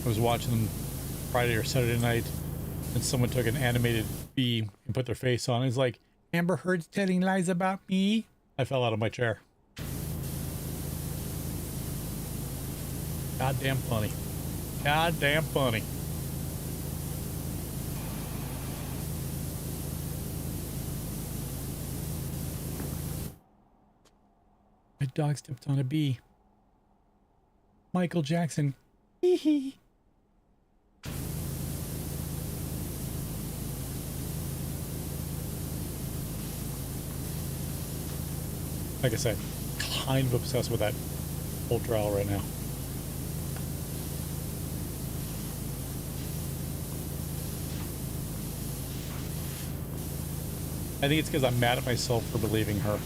was watching them Friday or Saturday night, and someone took an animated bee and put their face on. It's like, Amber Heard's telling lies about me? I fell out of my chair. Goddamn funny. Goddamn funny. My dog stepped on a bee. Michael Jackson. Hee hee. Like I said, kind of obsessed with that whole trial right now. I think it's because I'm mad at myself for believing her.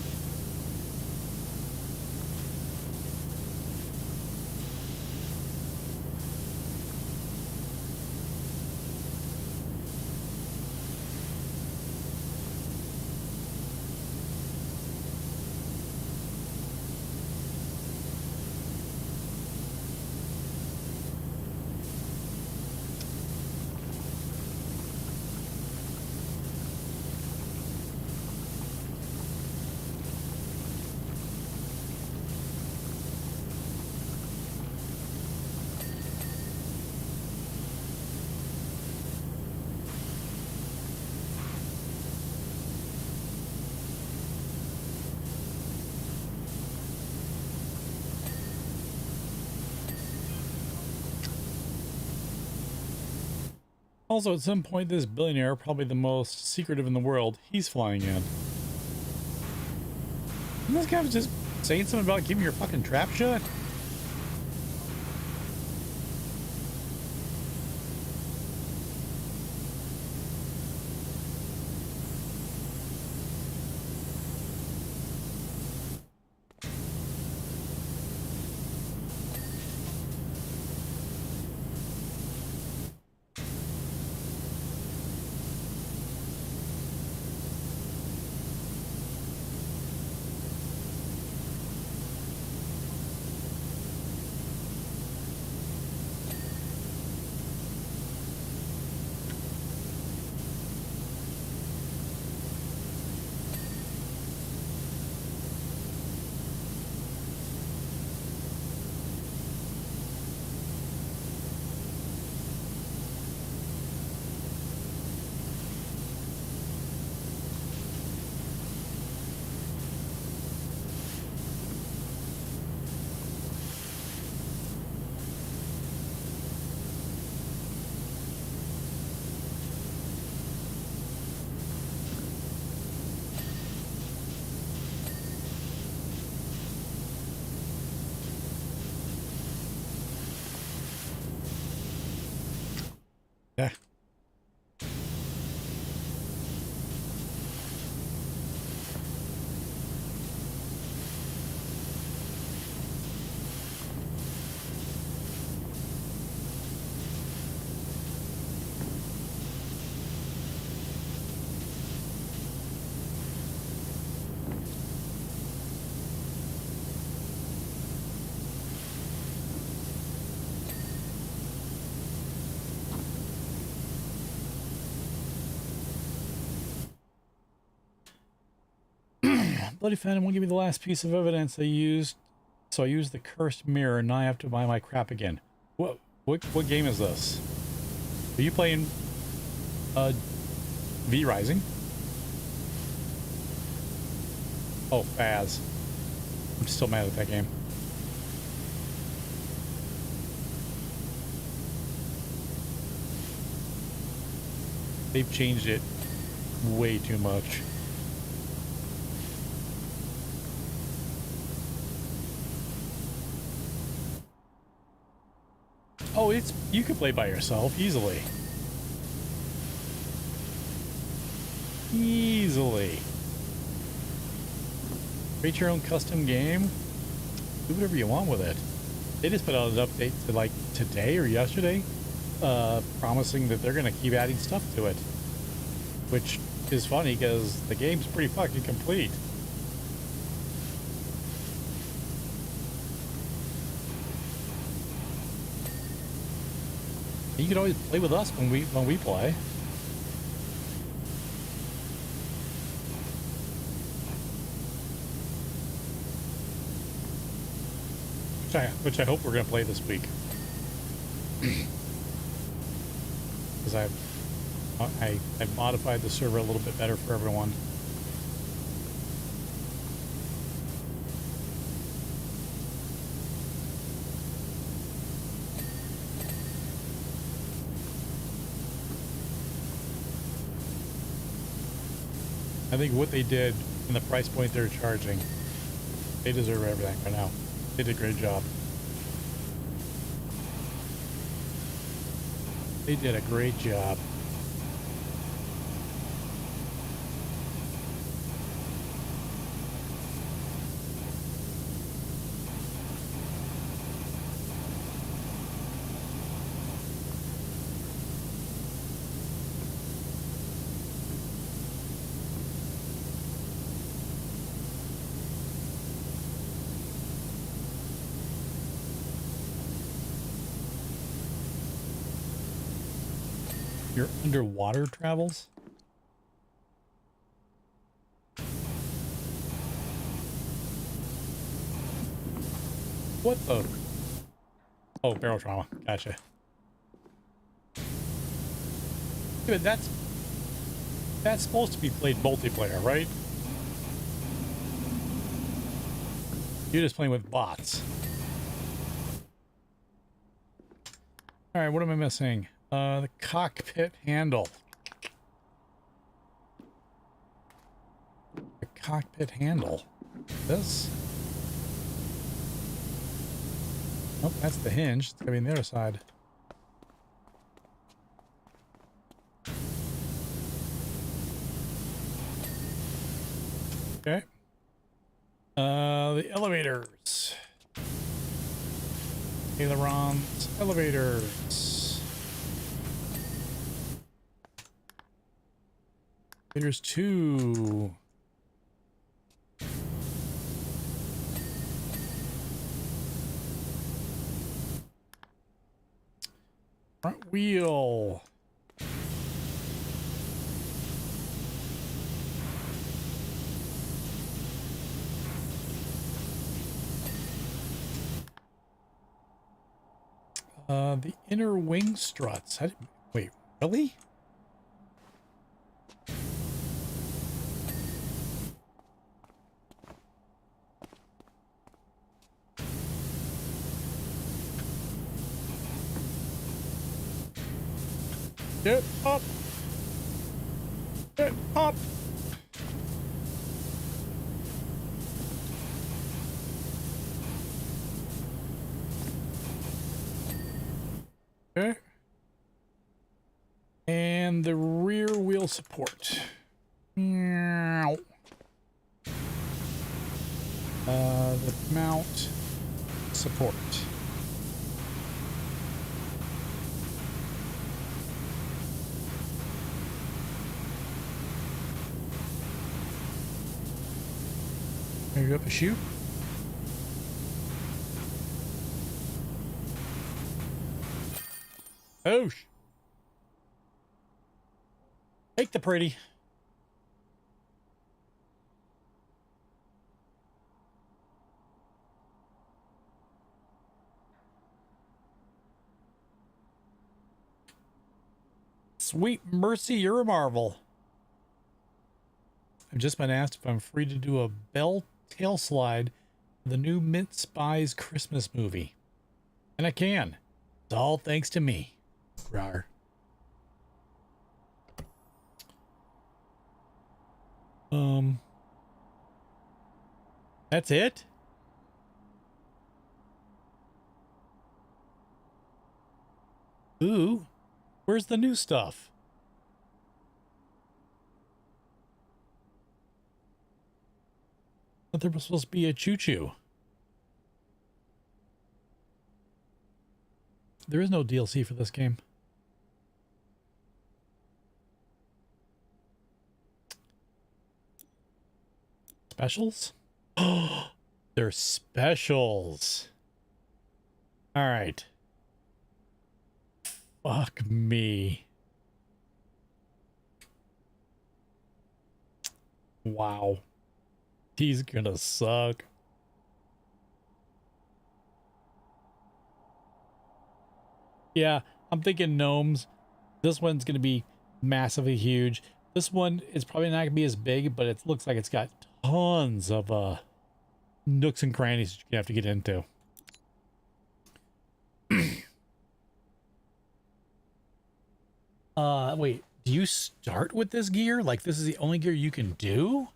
Also, at some point, this billionaire, probably the most secretive in the world, he's flying in. And this guy was just saying something about keeping your fucking trap shut? Yeah. Bloody Phantom won't give me the last piece of evidence I used, so I used the cursed mirror, and now I have to buy my crap again. What game is this? Are you playing V Rising? Oh, Faz. I'm still mad at that game. They've changed it way too much. Oh, you can play by yourself easily. Easily. Create your own custom game. Do whatever you want with it. They just put out an update to like today or yesterday, promising that they're gonna keep adding stuff to it. Which is funny because the game's pretty fucking complete. You can always play with us when we play. Which I hope we're gonna play this week. Because I've modified the server a little bit better for everyone. I think what they did and the price point they're charging, they deserve everything right now. They did a great job. They did a great job. Your underwater travels? What the? Oh, barrel trauma. Gotcha. Yeah, but that's supposed to be played multiplayer, right? You're just playing with bots. All right, what am I missing? The cockpit handle. The cockpit handle. This? Nope, that's the hinge. It's gonna be on the other side. Okay. The elevators. Ailerons, elevators. There's two. Front wheel. The inner wing struts. Wait, really? Get up! Get up! Okay. And the rear wheel support. Meow. The mount support. Maybe up a chute. Oh, take the pretty. Sweet mercy, you're a marvel. I've just been asked if I'm free to do a bell tail slide for the new Mint Spies Christmas movie. And I can. It's all thanks to me. Rawr. That's it? Ooh, where's the new stuff? I thought there was supposed to be a choo-choo. There is no DLC for this game. Specials? Oh, they're specials. All right. Fuck me. Wow. He's gonna suck. Yeah, I'm thinking gnomes. This one's gonna be massively huge. This one is probably not gonna be as big, but it looks like it's got tons of nooks and crannies you have to get into. Wait, do you start with this gear? Like this is the only gear you can do?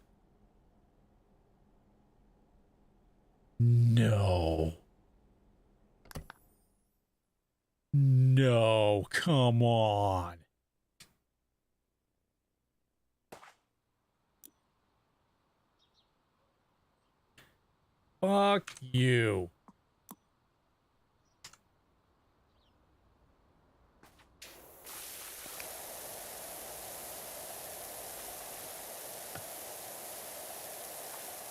No. No, come on. Fuck you.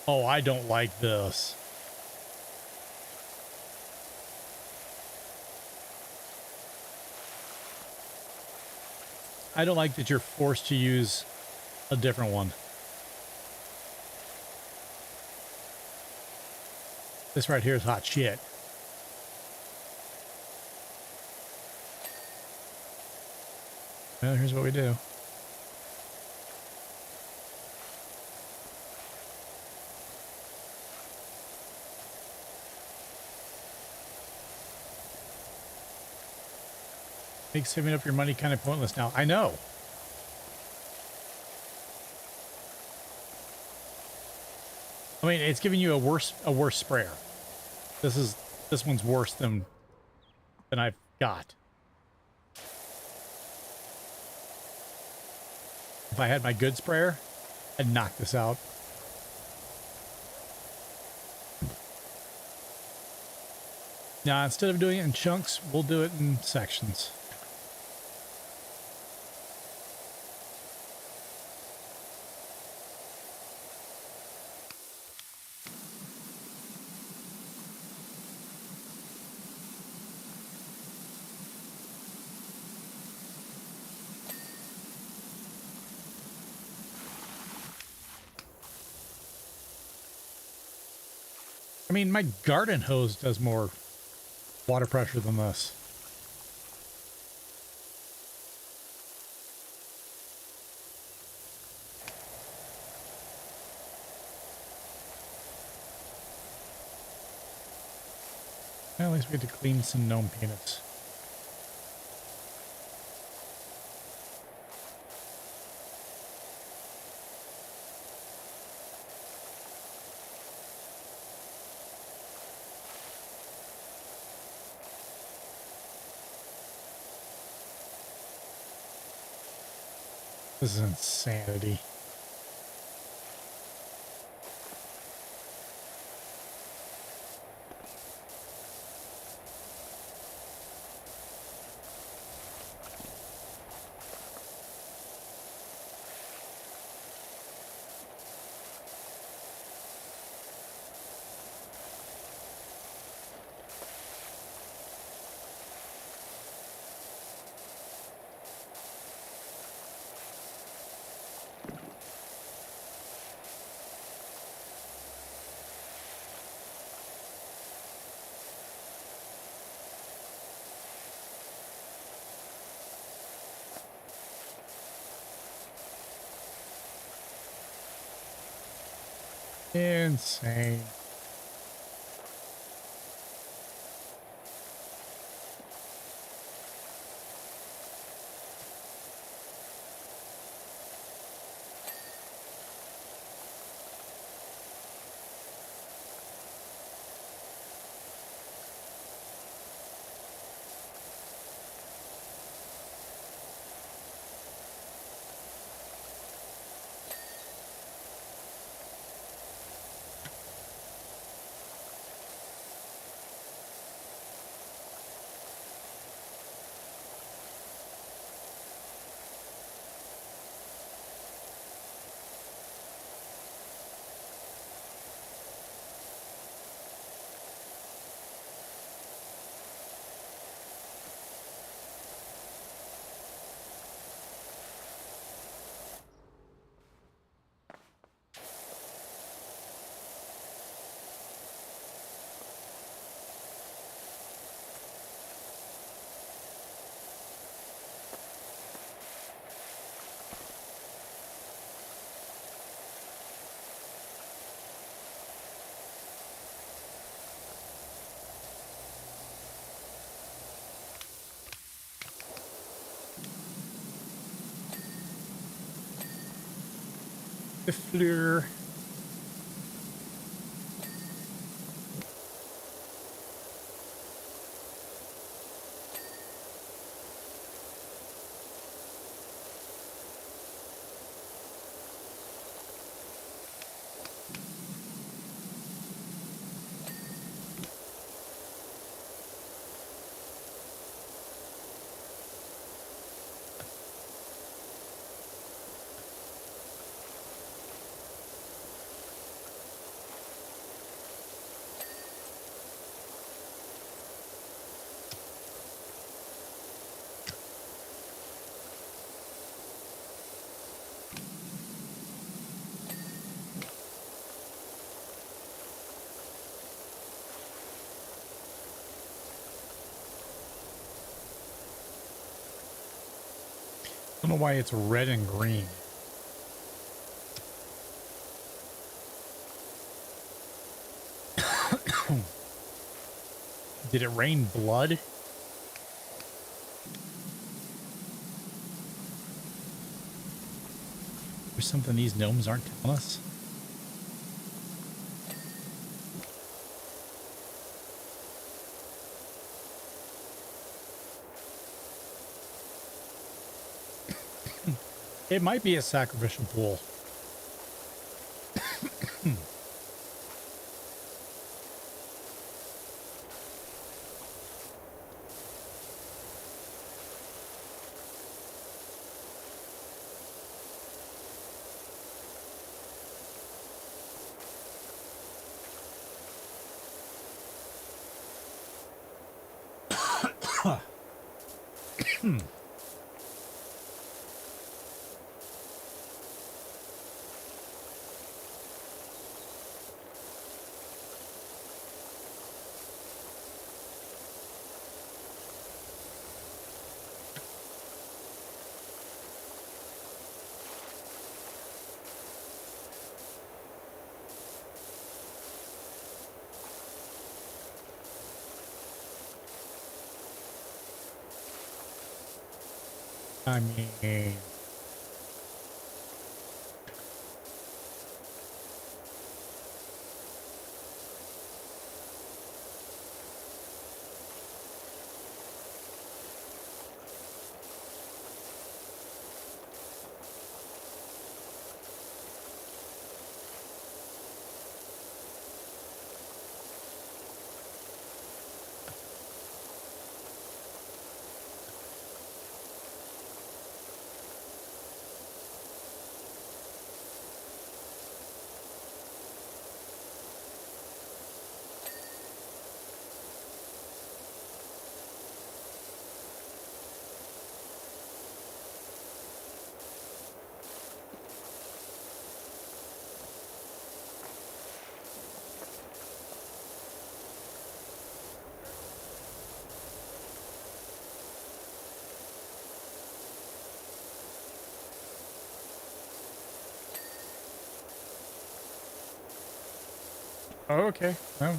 Oh, I don't like this. I don't like that you're forced to use a different one. This right here is hot shit. Well, here's what we do. Makes saving up your money kind of pointless now. I know. I mean, it's giving you a worse sprayer. This one's worse than I've got. If I had my good sprayer, I'd knock this out. Now, instead of doing it in chunks, we'll do it in sections. I mean, my garden hose does more water pressure than this. Well, at least we had to clean some gnome peanuts. This is insanity. Insane. The fleur. I don't know why it's red and green. Did it rain blood? There's something these gnomes aren't telling us. It might be a sacrificial pool. I mean, oh, okay. Well,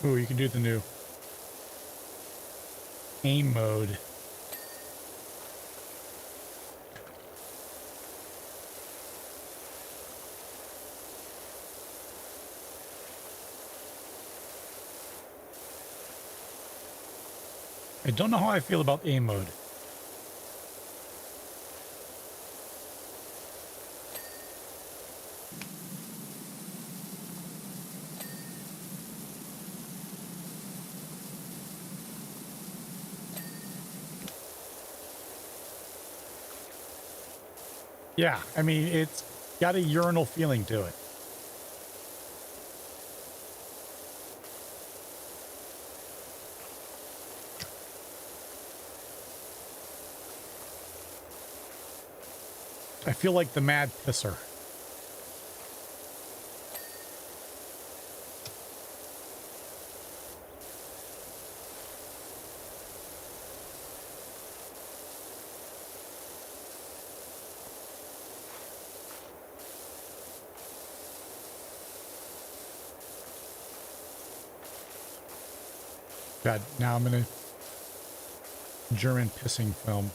ooh, you can do the new aim mode. I don't know how I feel about aim mode. Yeah, I mean, it's got a urinal feeling to it. I feel like the mad pisser. God, now I'm in a German pissing film.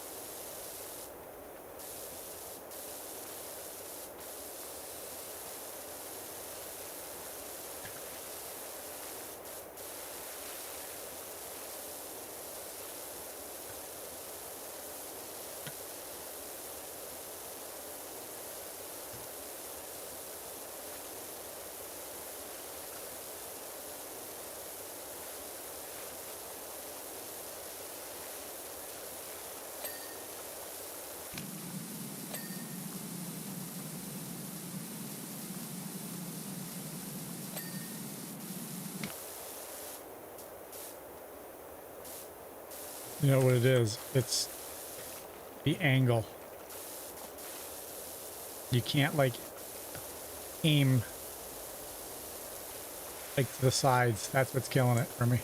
You know what it is? It's the angle. You can't like aim like to the sides. That's what's killing it for me.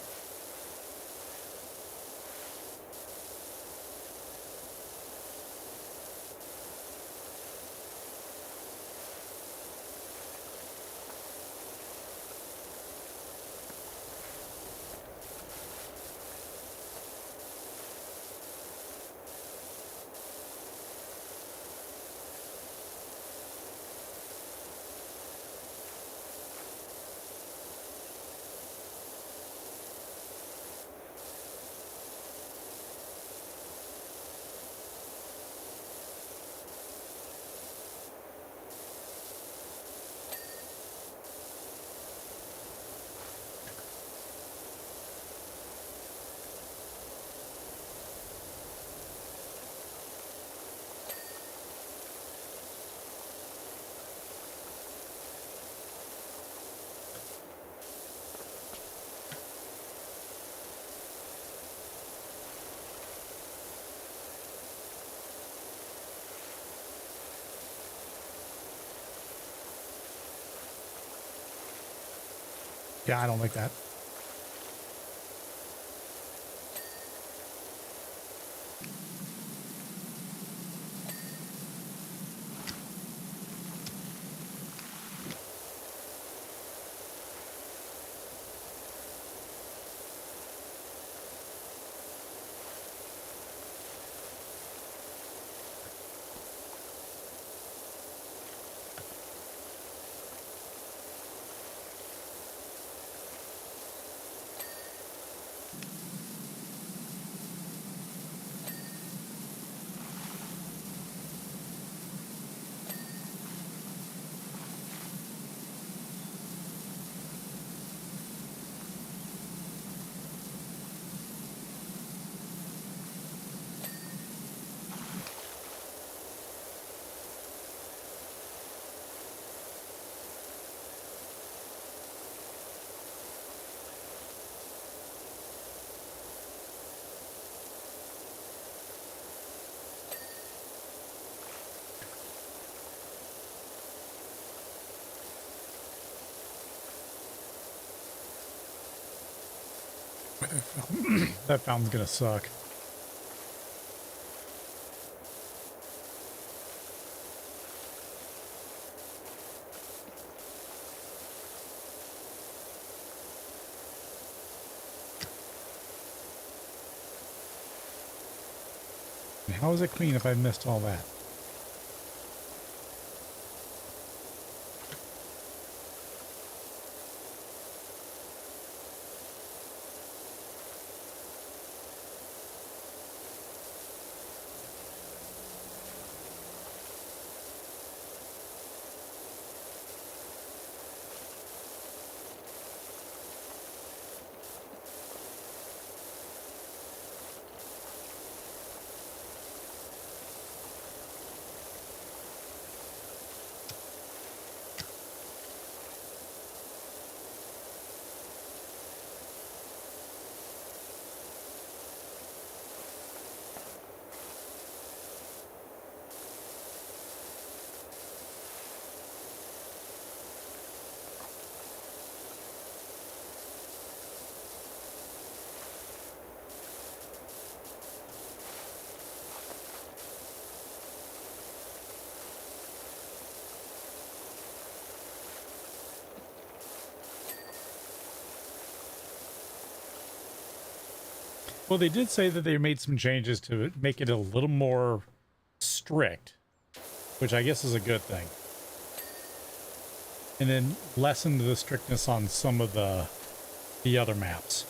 Yeah, I don't like that. That fountain's gonna suck. And how is it clean if I missed all that? Well, they did say that they made some changes to make it a little more strict, which I guess is a good thing. And then lessen the strictness on some of the other maps.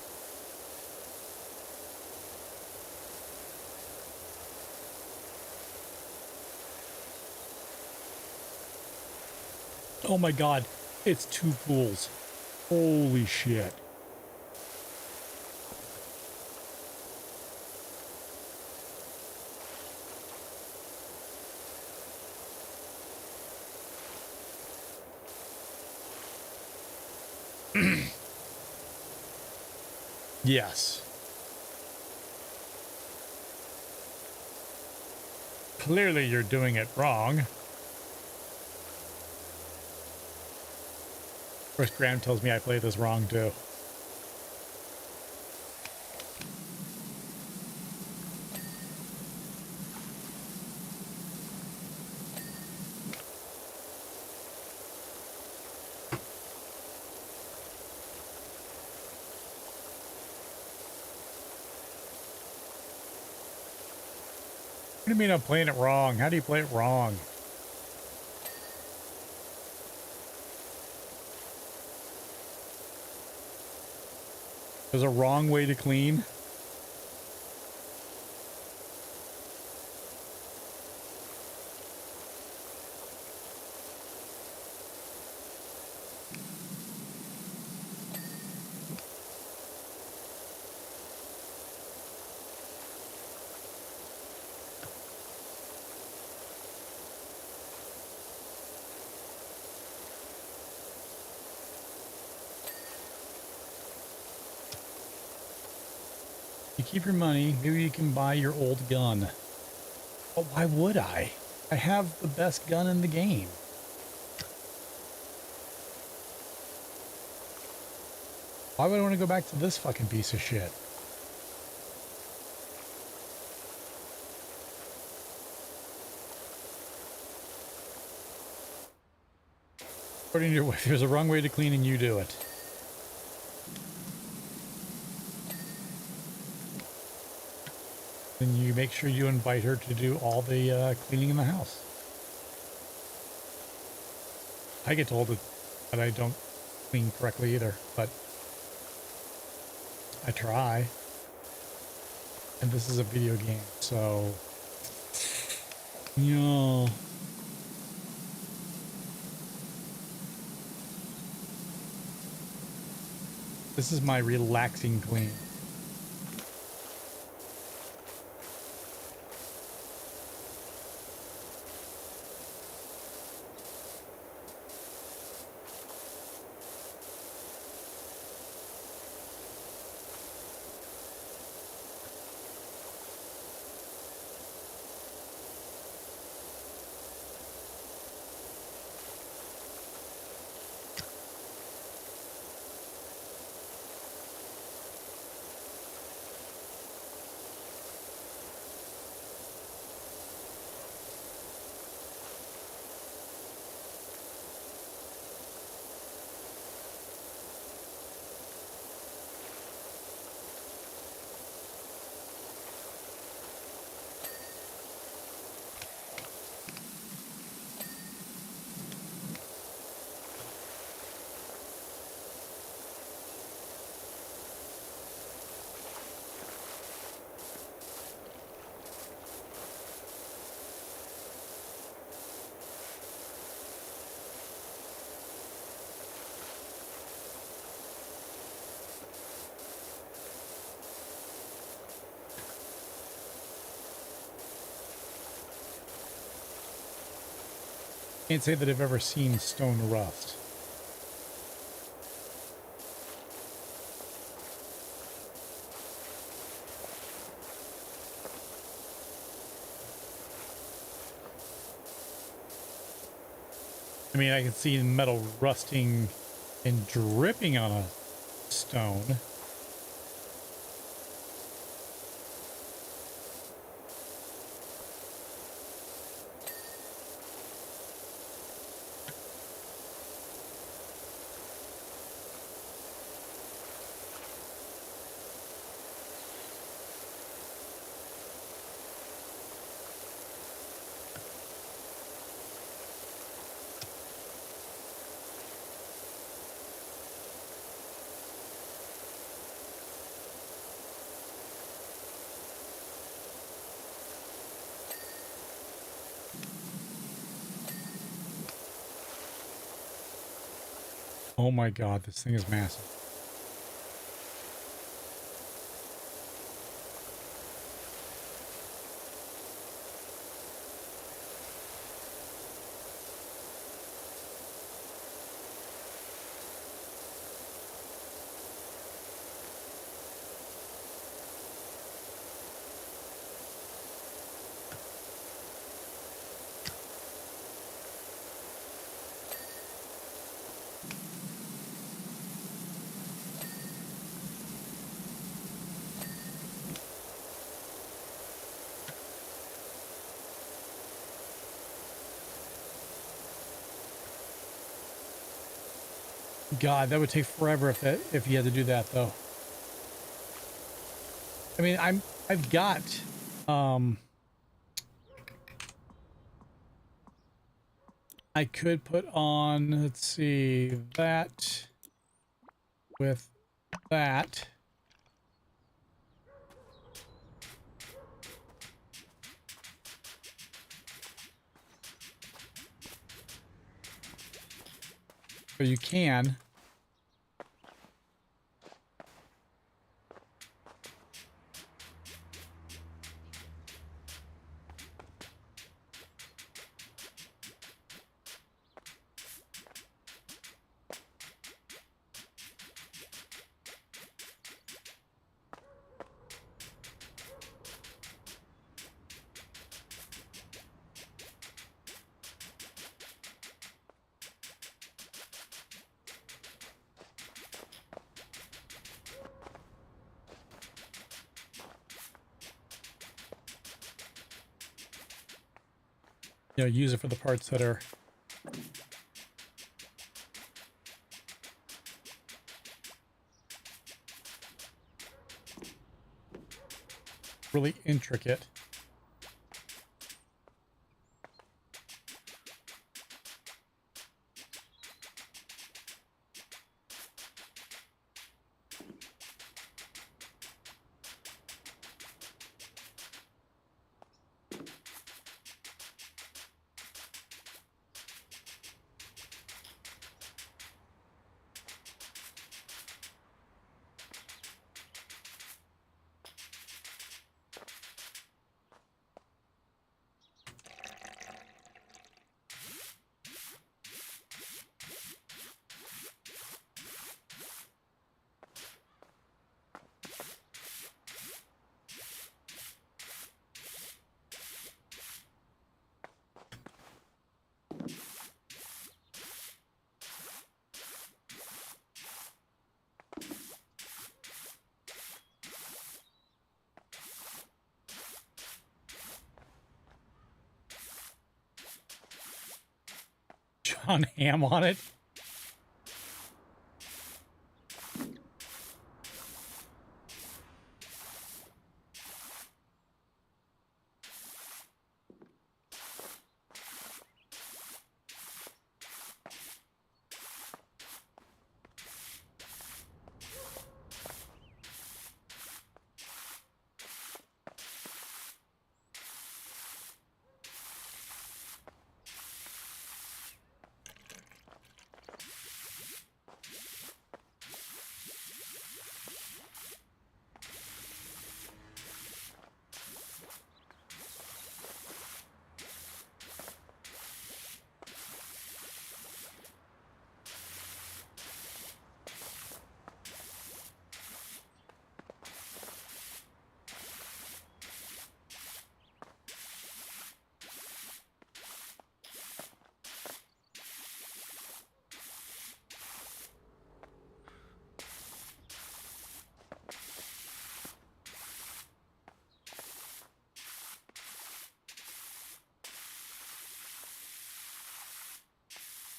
Oh my god, it's 2 pools. Holy shit. Yes. Clearly you're doing it wrong. Of course, Graham tells me I play this wrong too. What do you mean I'm playing it wrong? How do you play it wrong? There's a wrong way to clean. You keep your money, maybe you can buy your old gun. But why would I? I have the best gun in the game. Why would I want to go back to this fucking piece of shit? According to your wife, there's a wrong way to clean and you do it. Then you make sure you invite her to do all the cleaning in the house. I get told that I don't clean correctly either, but I try. And this is a video game, so you know. This is my relaxing clean. Can't say that I've ever seen stone rust. I mean, I can see metal rusting and dripping on a stone. Oh my God, this thing is massive. God, that would take forever if you had to do that though. I mean, I've got I could put on, let's see, that with that. So you can. You know, use it for the parts that are really intricate. John Ham on it.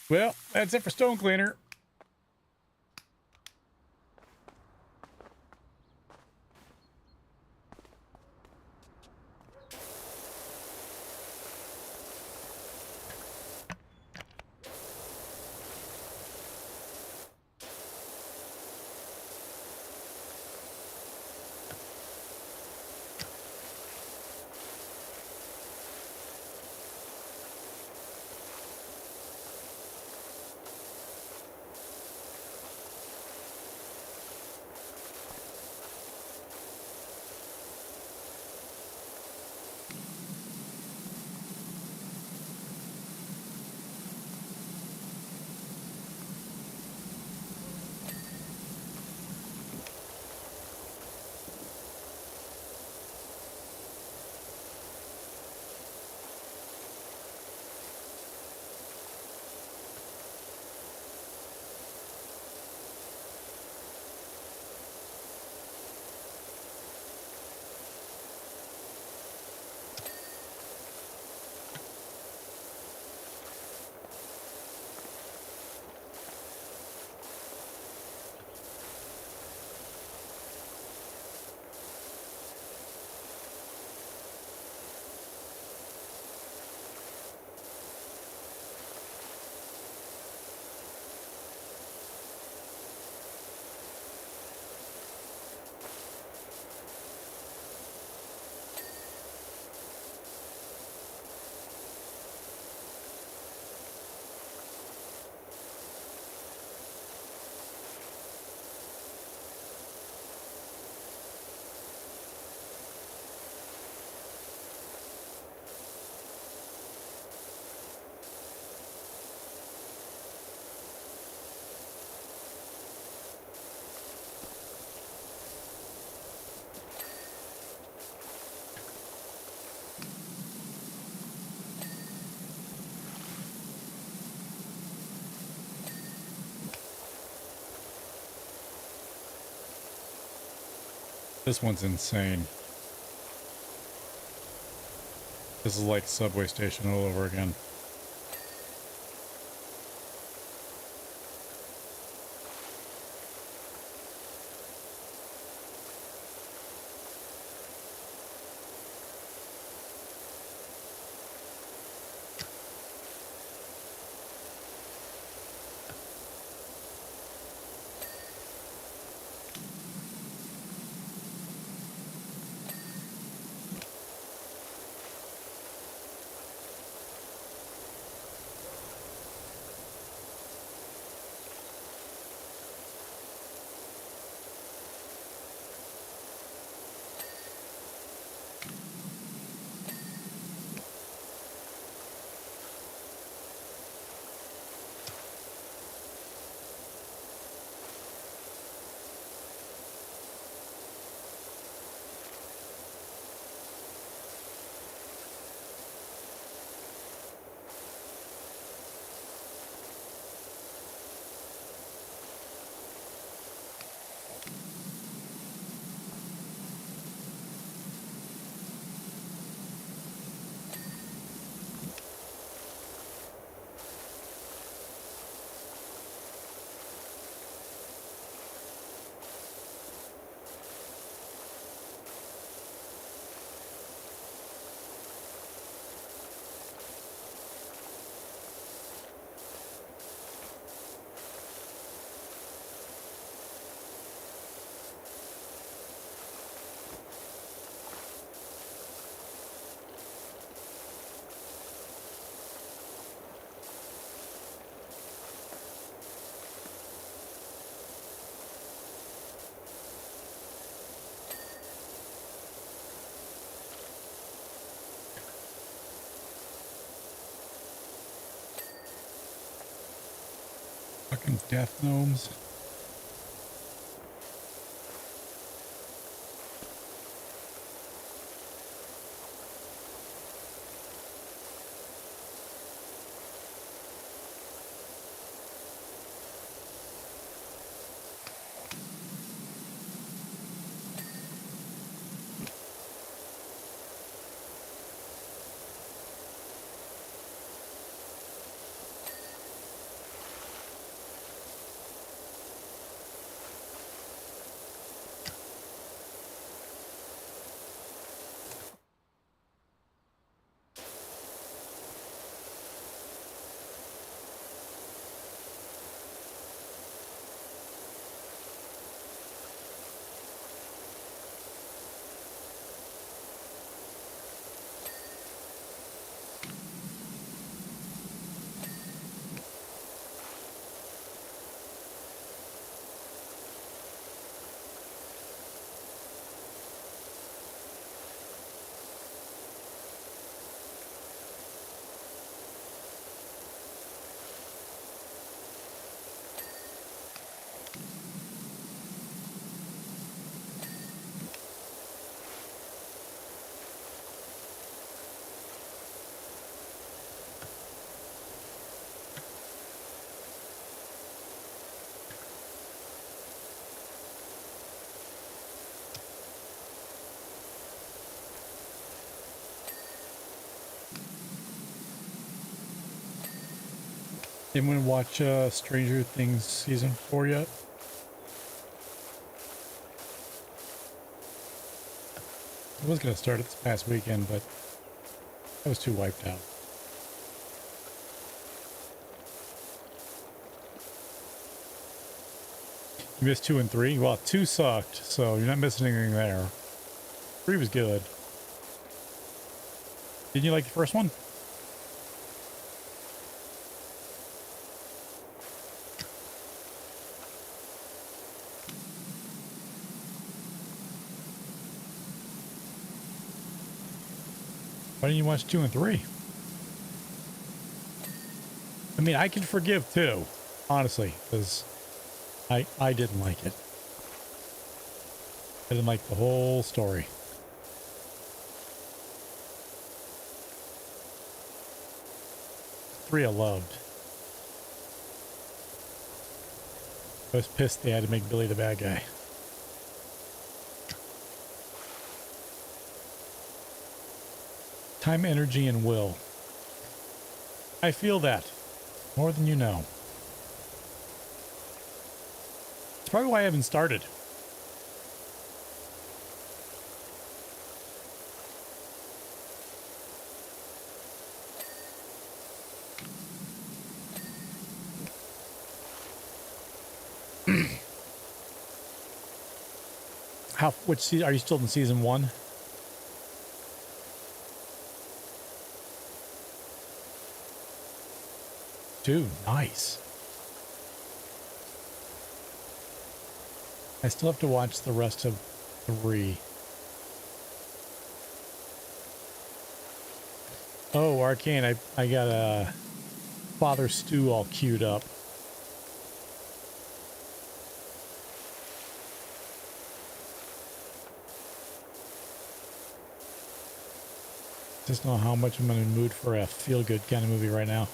Well, that's it for stone cleaner. This one's insane. This is like subway station all over again. Fucking death gnomes. Anyone watch Stranger Things season 4 yet? I was gonna start it this past weekend, but I was too wiped out. You missed 2 and 3? Well, 2 sucked, so you're not missing anything there. 3 was good. Didn't you like the first one? Why didn't you watch 2 and 3? I mean, I can forgive 2, honestly, because I didn't like it. I didn't like the whole story. 3 I loved. I was pissed they had to make Billy the bad guy. Time, energy, and will. I feel that. More than you know. It's probably why I haven't started. Which season, are you still in season 1? Dude, nice. I still have to watch the rest of 3. Oh, Arcane, I got a Father Stew all queued up. Just know how much I'm in the mood for a feel-good kind of movie right now.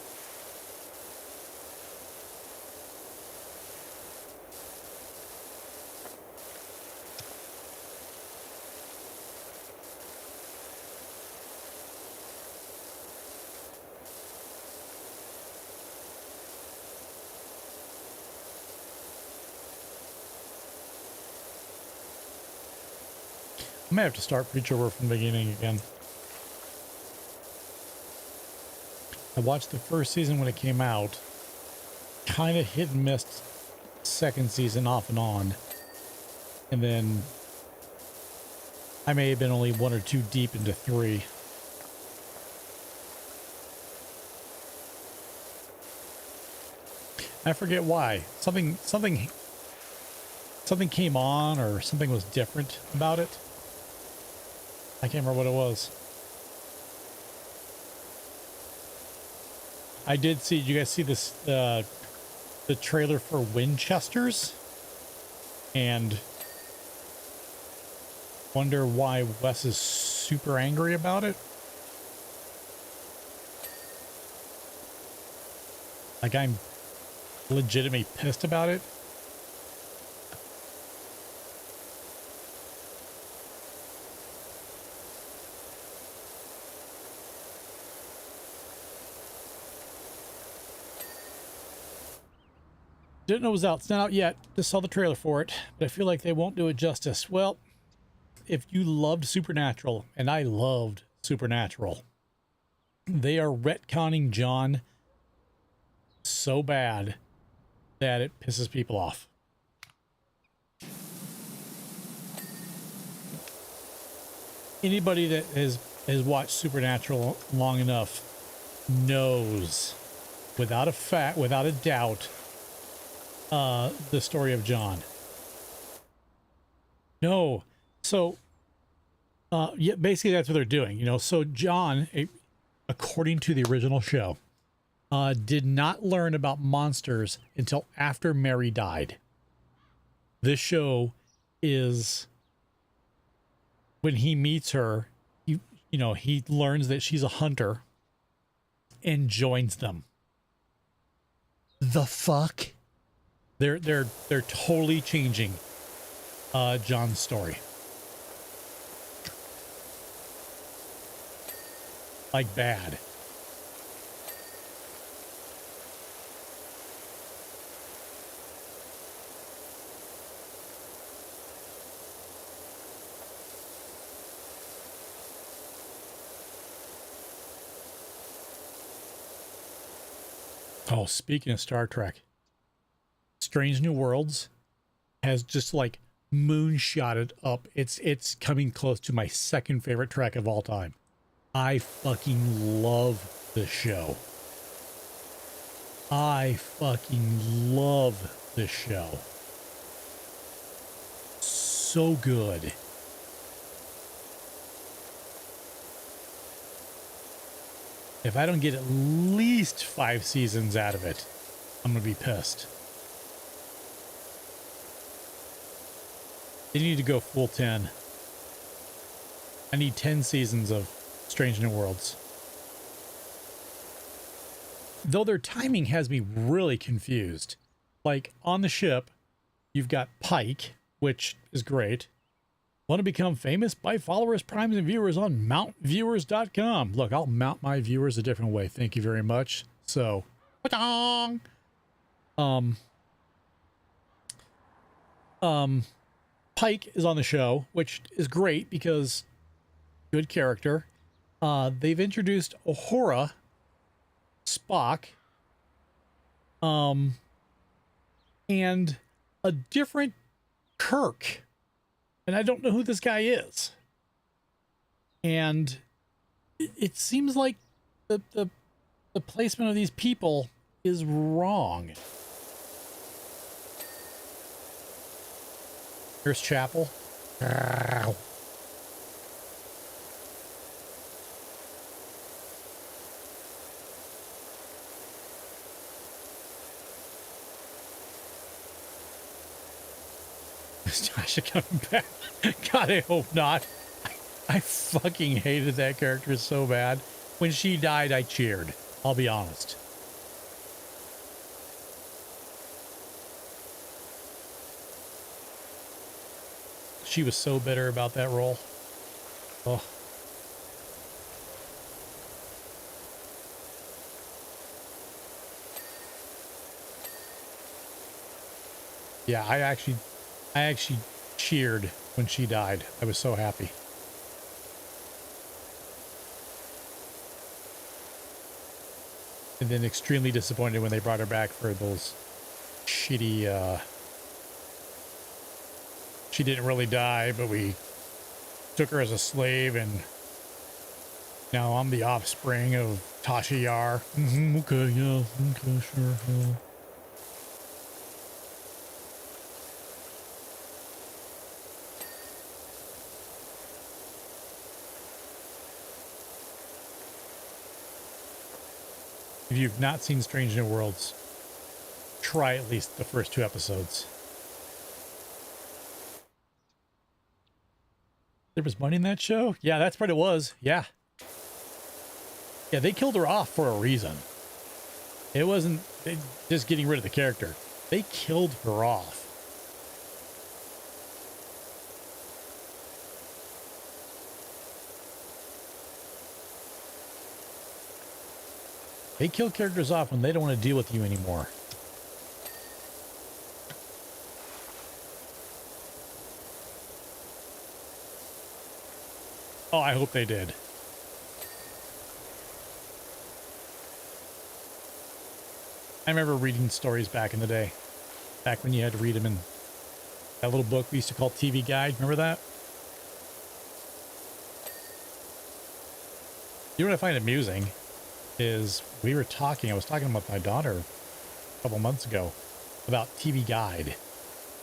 I may have to start Preacher Work from the beginning again. I watched the first season when it came out. Kind of hit and missed second season off and on. And then I may have been only 1 or 2 deep into 3. I forget why. Something came on or something was different about it. I can't remember what it was. I did see, you guys see this, the trailer for Winchesters? And wonder why Wes is super angry about it? Like, I'm legitimately pissed about it. Didn't know it was out. It's not out yet. Just saw the trailer for it, but I feel like they won't do it justice. Well, if you loved Supernatural, and I loved Supernatural, they are retconning John so bad that it pisses people off. Anybody that has watched Supernatural long enough knows, without a doubt, the story of John. No. So, yeah, basically that's what they're doing, you know. So John, according to the original show, did not learn about monsters until after Mary died. This show is when he meets her, you know, he learns that she's a hunter and joins them. The fuck? They're totally changing John's story. Like bad. Oh, speaking of Star Trek, Strange New Worlds has just like moonshotted up. It's coming close to my second favorite Trek of all time. I fucking love this show. I fucking love this show. So good. If I don't get at least 5 seasons out of it, I'm gonna be pissed. They need to go full 10. I need 10 seasons of Strange New Worlds. Though their timing has me really confused. Like, on the ship, you've got Pike, which is great. Want to become famous? Buy followers, primes, and viewers on mountviewers.com. Look, I'll mount my viewers a different way. Thank you very much. So, Pike is on the show, which is great because good character. They've introduced Uhura, Spock, and a different Kirk. And I don't know who this guy is. And it seems like the placement of these people is wrong. Here's Chapel. Ow. Is Tasha coming back? God, I hope not. I fucking hated that character so bad. When she died, I cheered. I'll be honest. She was so bitter about that role. Oh. Yeah, I actually cheered when she died. I was so happy. And then extremely disappointed when they brought her back for those shitty, she didn't really die, but we took her as a slave, and now I'm the offspring of Tasha Yar. Okay, yeah, okay, sure. Yeah. If you've not seen Strange New Worlds, try at least the first 2 episodes. There was money in that show? Yeah, that's what it was. Yeah. Yeah, they killed her off for a reason. It wasn't just getting rid of the character. They killed her off. They kill characters off when they don't want to deal with you anymore. Oh, I hope they did. I remember reading stories back in the day. Back when you had to read them in that little book we used to call TV Guide. Remember that? You know what I find amusing is I was talking with my daughter a couple months ago about TV Guide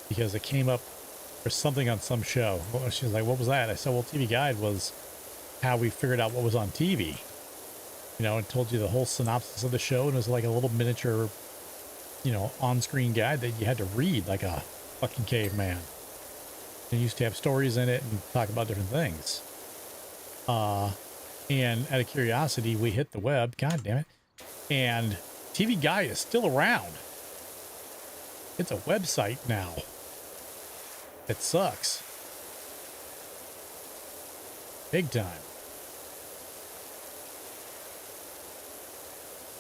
because it came up for something on some show. She was like, what was that? I said, well, TV Guide was how we figured out what was on TV. You know, it told you the whole synopsis of the show, and it was like a little miniature, you know, on-screen guide that you had to read like a fucking caveman. It used to have stories in it and talk about different things. And out of curiosity, we hit the web. God damn it. And TV Guide is still around. It's a website now. It sucks. Big time.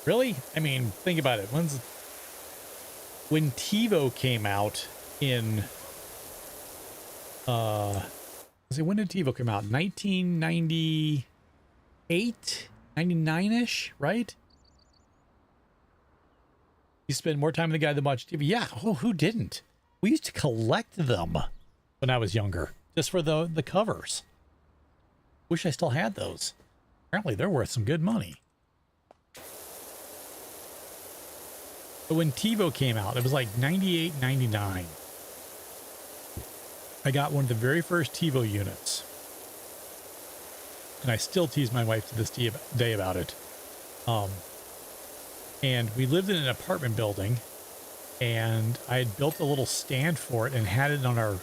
Really? I mean, think about it. When TiVo came out in... when did TiVo come out? 1998? 99-ish, right? You spend more time in the guy than watch TV. Yeah, oh, who didn't? We used to collect them when I was younger, just for the covers. Wish I still had those. Apparently they're worth some good money. But when TiVo came out, it was like 98, 99. I got one of the very first TiVo units. And I still tease my wife to this day about it. And we lived in an apartment building, and I had built a little stand for it and had it on our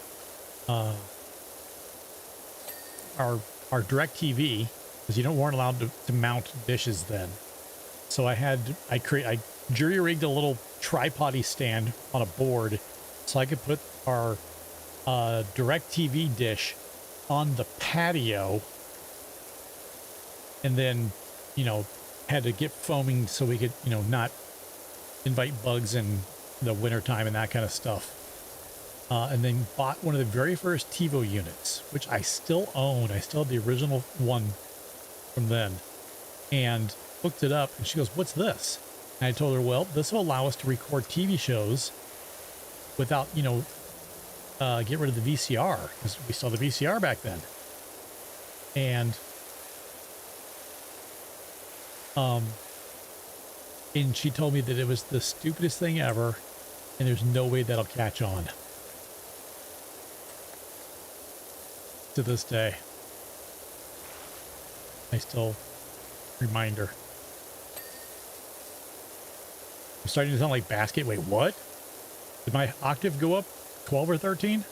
direct TV, because you weren't allowed to mount dishes then. So I jury rigged a little tripod-y stand on a board so I could put our direct TV dish on the patio and then, you know, had to get foaming so we could, you know, not invite bugs in the wintertime and that kind of stuff. And then bought one of the very first TiVo units, which I still own. I still have the original one from then. And looked it up, and she goes, "What's this?" And I told her, "Well, this will allow us to record TV shows without, you know, get rid of the VCR, because we saw the VCR back then." And she told me that it was the stupidest thing ever, and there's no way that'll catch on. To this day, I still remind her. I'm starting to sound like Basket. Wait, what? Did my octave go up 12 or 13?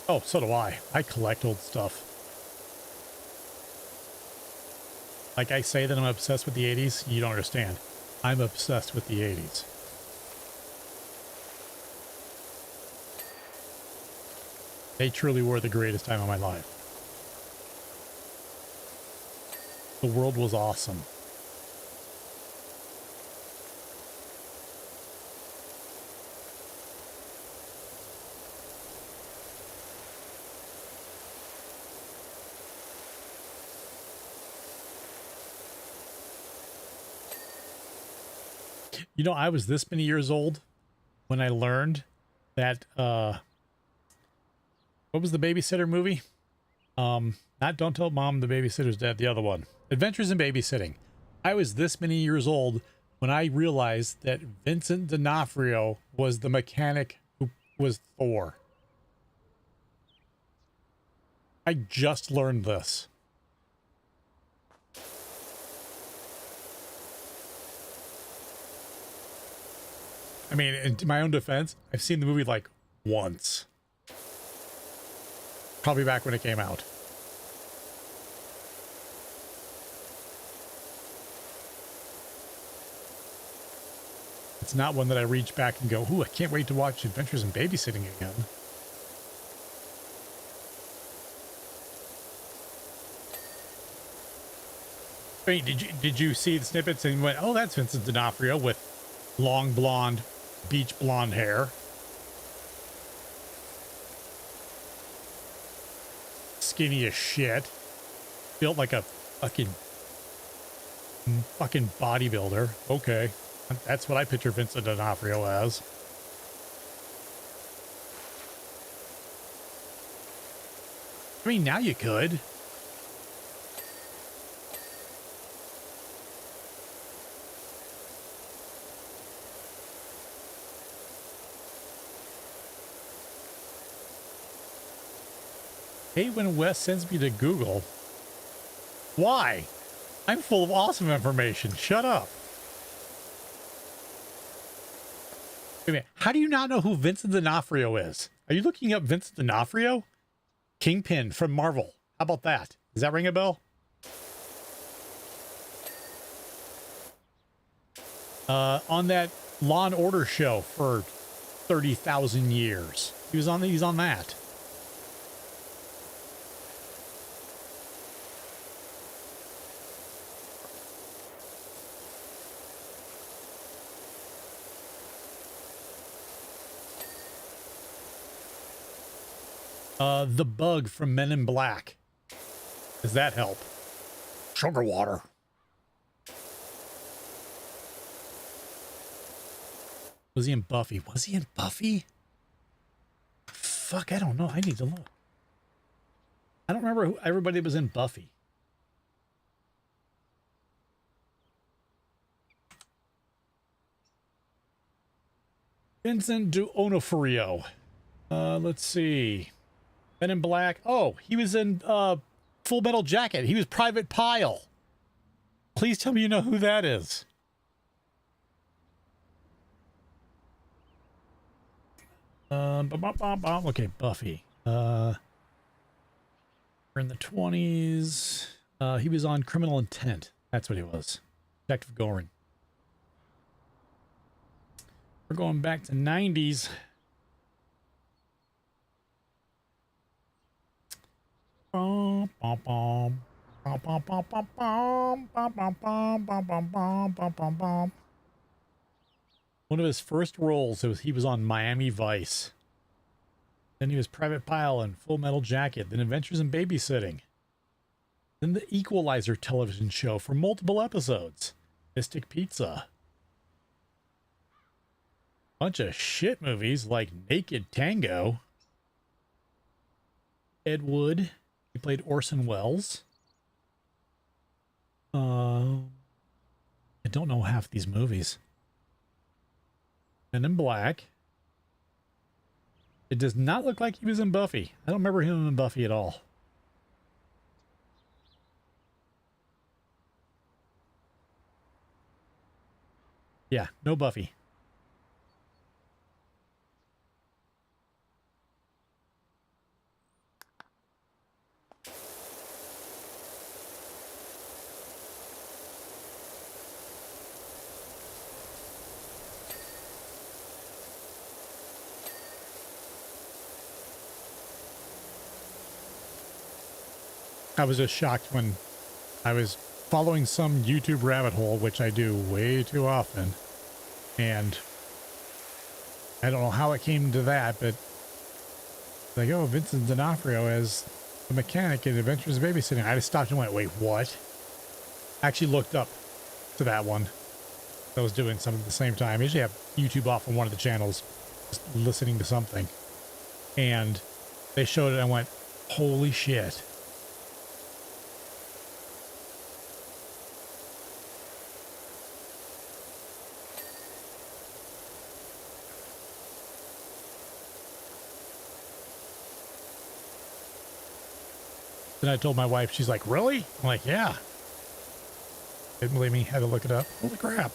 Oh, so do I. I collect old stuff. Like I say that I'm obsessed with the 80s, you don't understand. I'm obsessed with the 80s. They truly were the greatest time of my life. The world was awesome. You know, I was this many years old when I learned that, what was the babysitter movie? Not Don't Tell Mom the Babysitter's Dead, the other one. Adventures in Babysitting. I was this many years old when I realized that Vincent D'Onofrio was the mechanic who was Thor. I just learned this. I mean, in my own defense, I've seen the movie like once. Probably back when it came out. It's not one that I reach back and go, "Ooh, I can't wait to watch Adventures in Babysitting again." I mean, did you see the snippets and went, "Oh, that's Vincent D'Onofrio with long blonde, beach blonde hair"? Skinny as shit. Built like a fucking bodybuilder. Okay. That's what I picture Vincent D'Onofrio as. I mean, now you could. Hate when Wes sends me to Google. Why? I'm full of awesome information. Shut up. Wait a minute. How do you not know who Vincent D'Onofrio is? Are you looking up Vincent D'Onofrio? Kingpin from Marvel. How about that? Does that ring a bell? On that Law and Order show for 30,000 years. He's on that. The bug from Men in Black. Does that help? Sugar water. Was he in Buffy? Was he in Buffy? Fuck, I don't know. I need to look. I don't remember who everybody was in Buffy. Vincent D'Onofrio. Let's see. Men in Black. Oh, he was in Full Metal Jacket. He was Private Pyle. Please tell me you know who that is. Okay, Buffy. We're in the 20s. He was on Criminal Intent. That's what he was. Detective Gorin. We're going back to 90s. One of his first roles, he was on Miami Vice. Then he was Private Pile in Full Metal Jacket, then Adventures in Babysitting. Then the Equalizer television show for multiple episodes. Mystic Pizza. Bunch of shit movies like Naked Tango. Ed Wood. He played Orson Welles. I don't know half these movies. Men in Black. It does not look like he was in Buffy. I don't remember him in Buffy at all. Yeah, no Buffy. I was just shocked when I was following some YouTube rabbit hole, which I do way too often. And I don't know how it came to that, but like, oh, Vincent D'Onofrio as the mechanic in Adventures of Babysitting. I just stopped and went, wait, what? I actually looked up to that one. I was doing something at the same time. I usually have YouTube off on one of the channels, just listening to something. And they showed it and I went, holy shit. Then I told my wife, she's like, really? I'm like, yeah. Didn't believe me, had to look it up. Holy crap.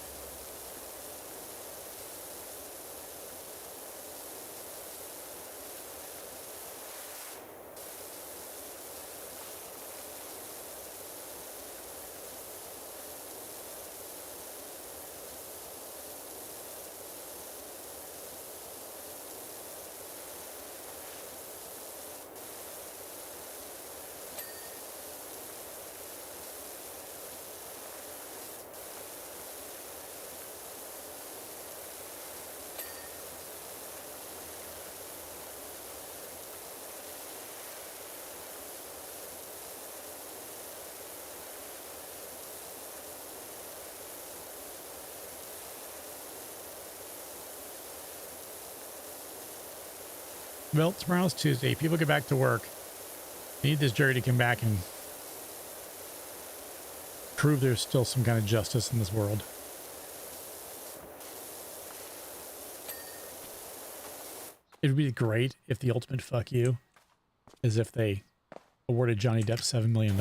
Well, tomorrow's Tuesday. People get back to work. Need this jury to come back and prove there's still some kind of justice in this world. It would be great if the ultimate fuck you is if they awarded Johnny Depp $7 million.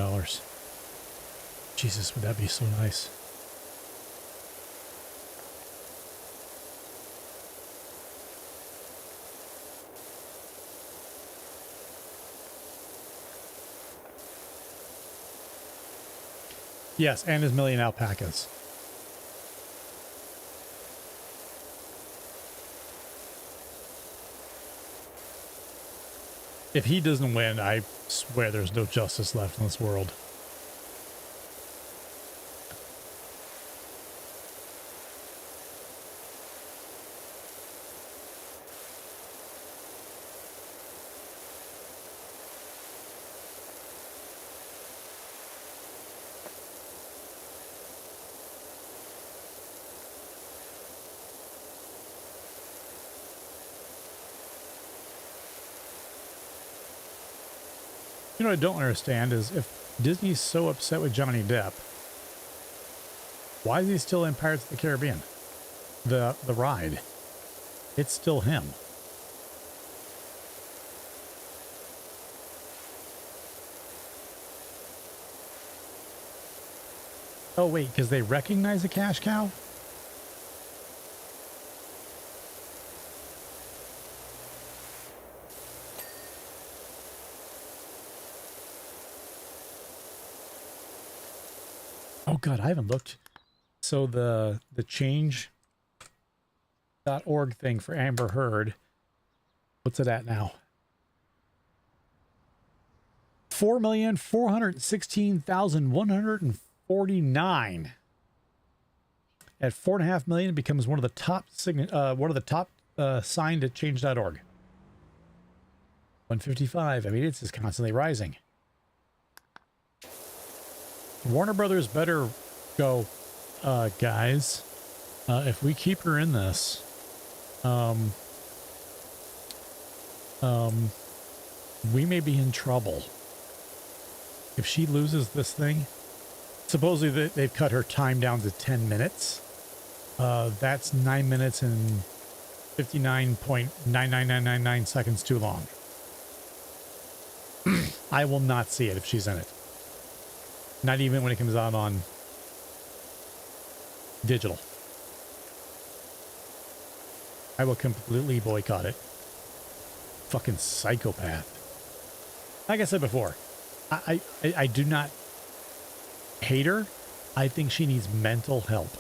Jesus, would that be so nice? Yes, and his million alpacas. If he doesn't win, I swear there's no justice left in this world. You know what I don't understand is if Disney's so upset with Johnny Depp, why is he still in Pirates of the Caribbean? The ride. It's still him. Oh wait, because they recognize a cash cow? Oh god, I haven't looked So the change.org thing for Amber Heard, what's it at now? 4,416,149. At 4.5 million, it becomes one of the top signed at change.org. 155. I mean, it's just constantly rising. Warner Brothers better go, guys. If we keep her in this, we may be in trouble. If she loses this thing, supposedly they've cut her time down to 10 minutes. That's 9 minutes and 59.99999 seconds too long. I will not see it if she's in it. Not even when it comes out on digital. I will completely boycott it. Fucking psychopath. Like I said before, I do not hate her. I think she needs mental help.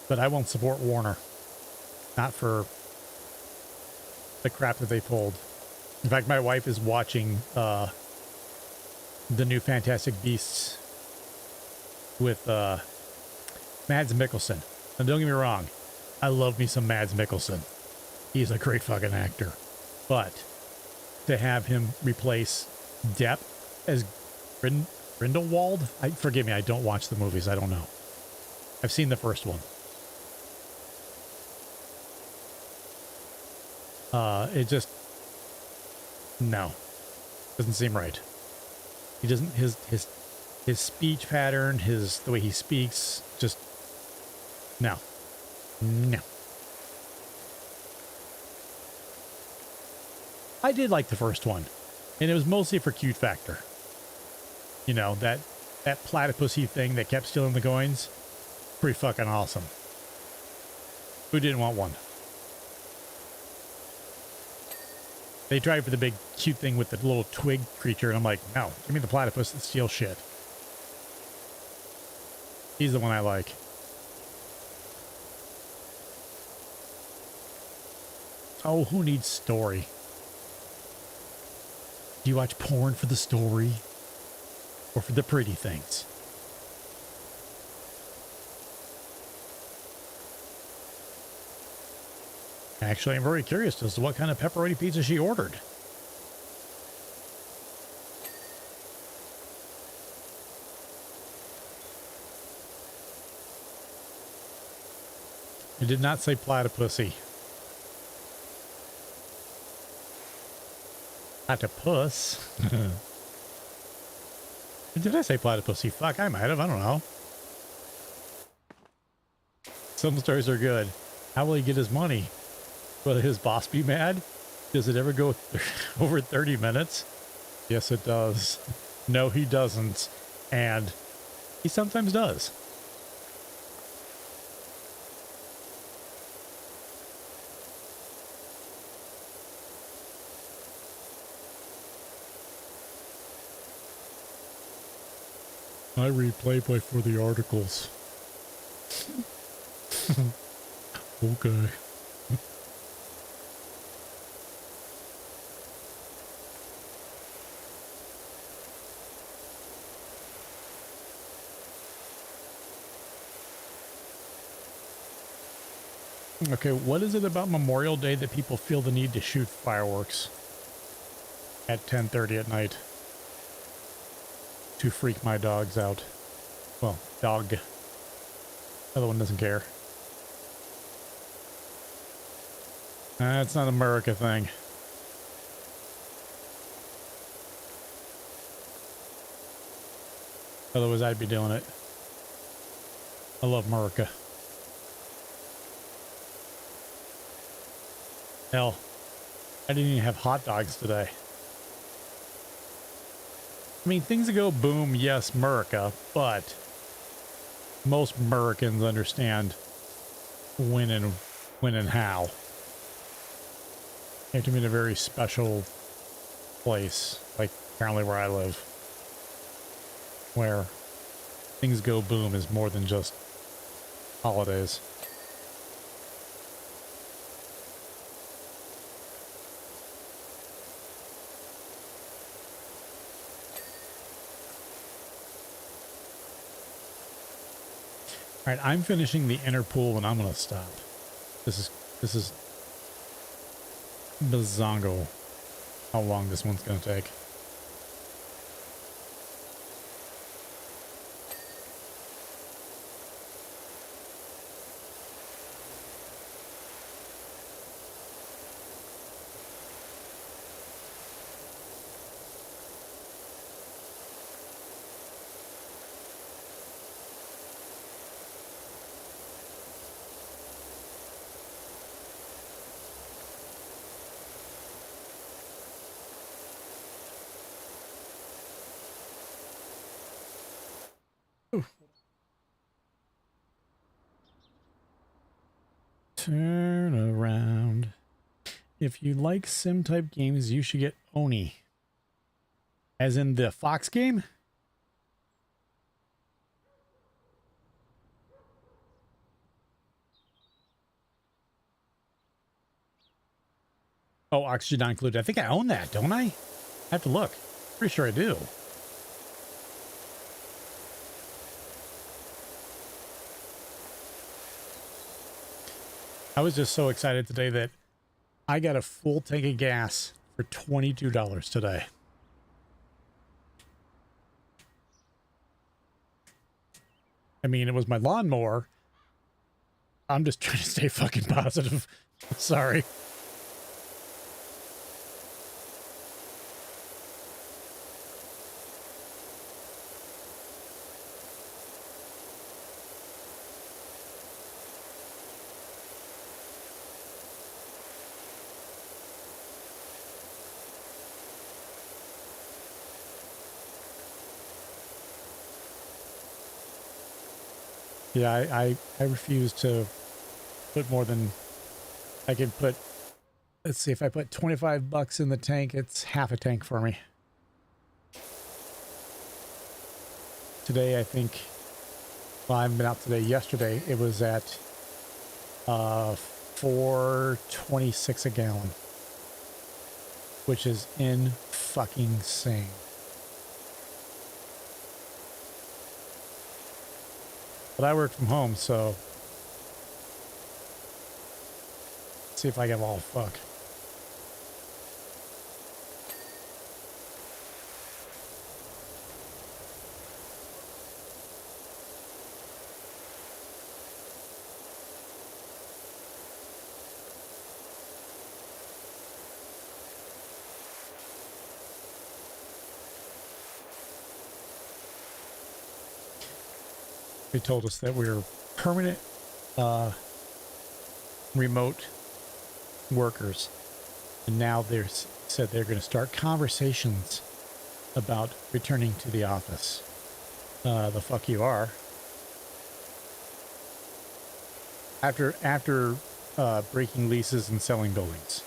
But I won't support Warner. Not for the crap that they pulled. In fact, my wife is watching the new Fantastic Beasts with Mads Mikkelsen. And don't get me wrong, I love me some Mads Mikkelsen. He's a great fucking actor. But to have him replace Depp as Grindelwald? Forgive me, I don't watch the movies. I don't know. I've seen the first one. It just, no, doesn't seem right. He doesn't, his speech pattern, the way he speaks, just, no. I did like the first one, and it was mostly for cute factor. You know, that platypusy thing that kept stealing the coins, pretty fucking awesome. Who didn't want one? They tried for the big cute thing with the little twig creature, and I'm like, no, give me the platypus that steals shit. He's the one I like. Oh, who needs story? Do you watch porn for the story? Or for the pretty things? Actually, I'm very curious as to what kind of pepperoni pizza she ordered. It did not say platypusy. Platypus? Did I say platypusy? Fuck, I might have. I don't know. Some stories are good. How will he get his money? Will his boss be mad? Does it ever go over 30 minutes? Yes, it does. No, he doesn't. And he sometimes does. I read Playboy for the articles. Okay. Okay, what is it about Memorial Day that people feel the need to shoot fireworks at 10:30 at night to freak my dogs out? Well, dog. The other one doesn't care. It's not an America thing. Otherwise, I'd be doing it. I love America. Hell, I didn't even have hot dogs today. I mean, things that go boom, yes, America, but most Americans understand when and when and how. You have to be in a very special place, like apparently where I live, where things go boom is more than just holidays. All right, I'm finishing the inner pool and I'm gonna stop. This is bazongo how long this one's gonna take. Turn around. If you like sim type games, you should get Oni. As in the Fox game? Oh, oxygen not included. I think I own that, don't I? I have to look. Pretty sure I do. I was just so excited today that I got a full tank of gas for $22 today. I mean, it was my lawnmower. I'm just trying to stay fucking positive. Sorry. Yeah, I refuse to put more than I can put. Let's see, if I put 25 bucks in the tank, it's half a tank for me. Today, I think, well, I haven't been out today. Yesterday, it was at $4.26 a gallon, which is in fucking insane. But I work from home, so let's see if I get all fuck. They told us that we're permanent remote workers, and now they're said they're going to start conversations about returning to the office. The fuck you are. After breaking leases and selling buildings.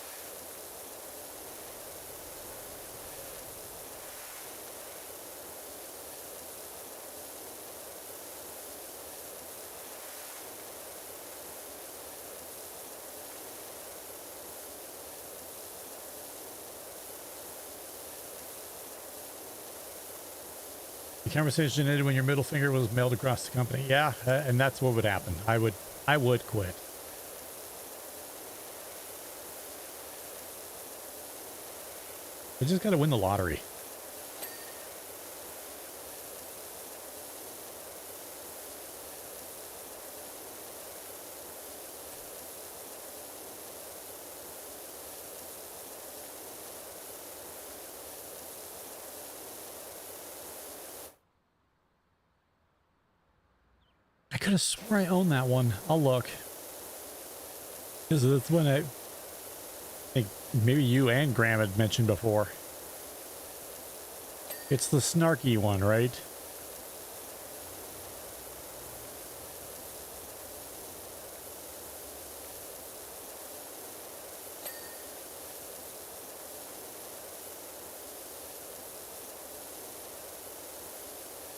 Conversation ended when your middle finger was mailed across the company. Yeah, and that's what would happen. I would quit. I just got to win the lottery. I could have swore I owned that one. I'll look. Because that's one I think maybe you and Graham had mentioned before. It's the snarky one, right?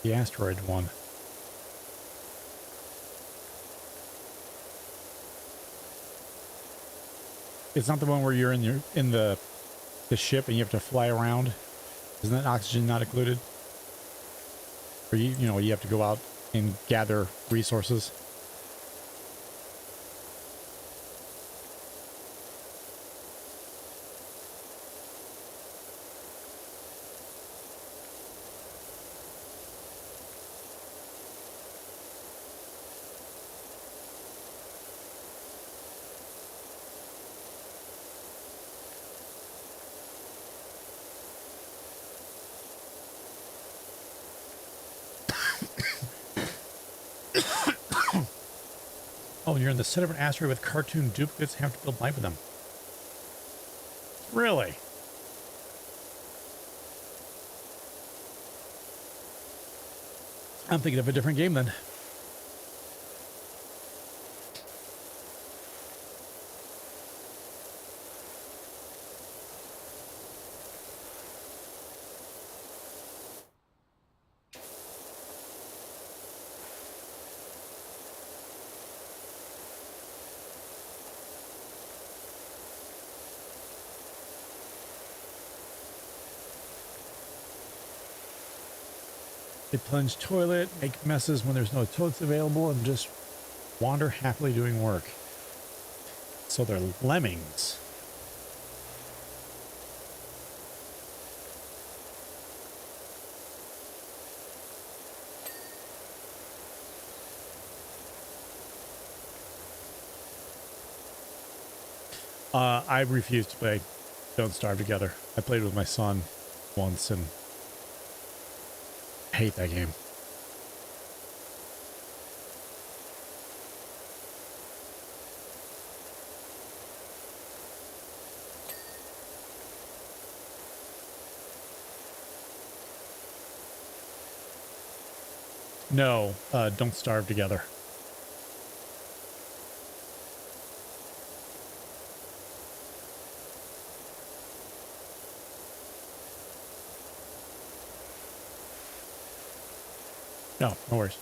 The asteroid one. It's not the one where you're in the ship and you have to fly around. Isn't that oxygen not included? Or you know, you have to go out and gather resources. Oh, you're in the center of an asteroid with cartoon duplicates and have to build life with them. Really? I'm thinking of a different game then. They plunge toilet, make messes when there's no toilets available, and just wander happily doing work. So they're lemmings. I refuse to play Don't Starve Together. I played with my son once and I hate that game. No, Don't Starve Together. No, no worries.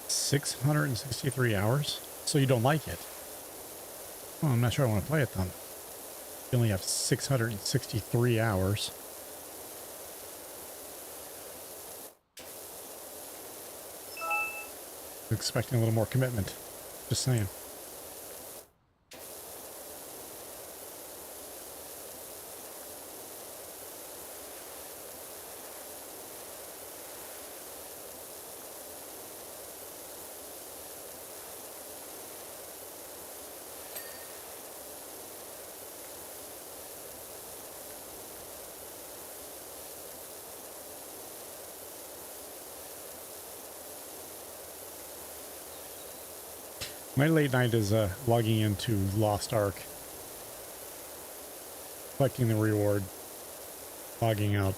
$663. So you don't like it? Well, I'm not sure I want to play it then. You only have 663 hours. Expecting a little more commitment. Just saying. My late night is logging into Lost Ark, collecting the reward, logging out.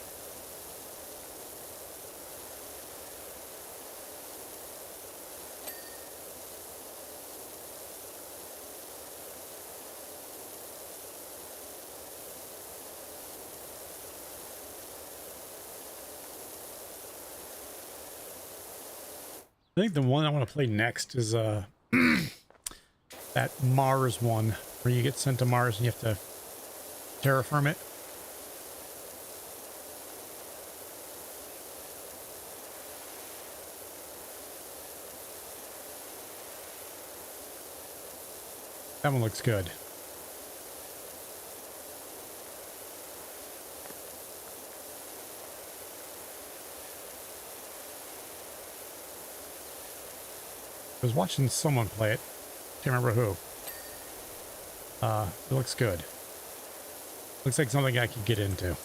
I think the one I want to play next is that Mars one, where you get sent to Mars and you have to terraform it. That one looks good. I was watching someone play it. Can't remember who. It looks good. Looks like something I could get into.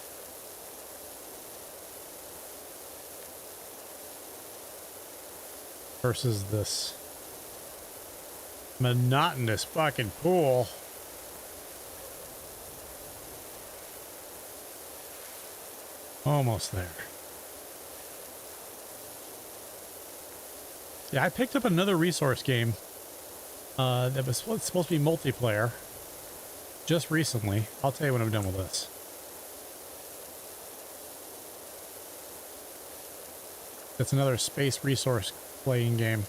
Versus this monotonous fucking pool. Almost there. Yeah, I picked up another resource game that was supposed to be multiplayer just recently. I'll tell you when I'm done with this. It's another space resource playing game.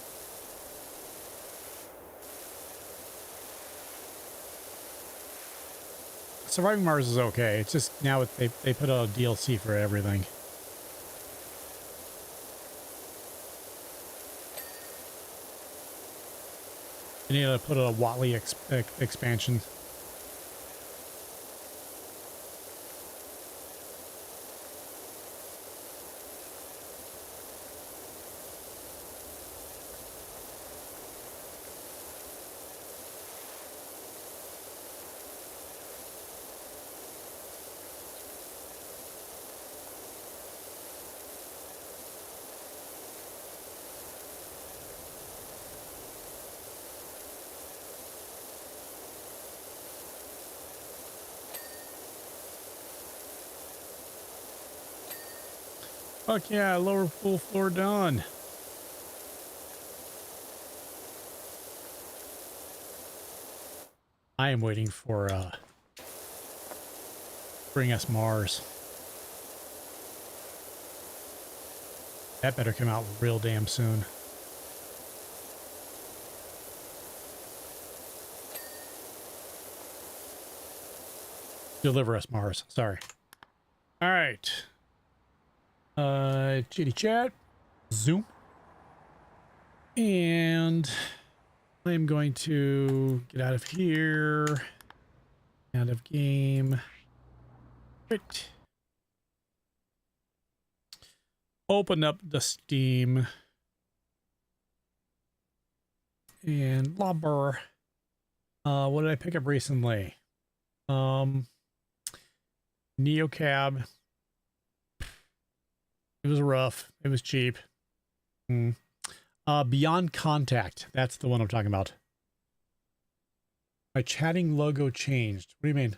Surviving Mars is okay. It's just now they put out a DLC for everything. They need to put a Watley expansion. Fuck yeah, lower full floor done. I am waiting for bring us Mars. That better come out real damn soon. Deliver us Mars. Sorry. All right. Chitty chat. Zoom. And I'm going to get out of here. Out of game. Right. Open up the Steam. And Lobber. What did I pick up recently? Neocab. It was rough. It was cheap. Beyond Contact. That's the one I'm talking about. My chatting logo changed. What do you mean?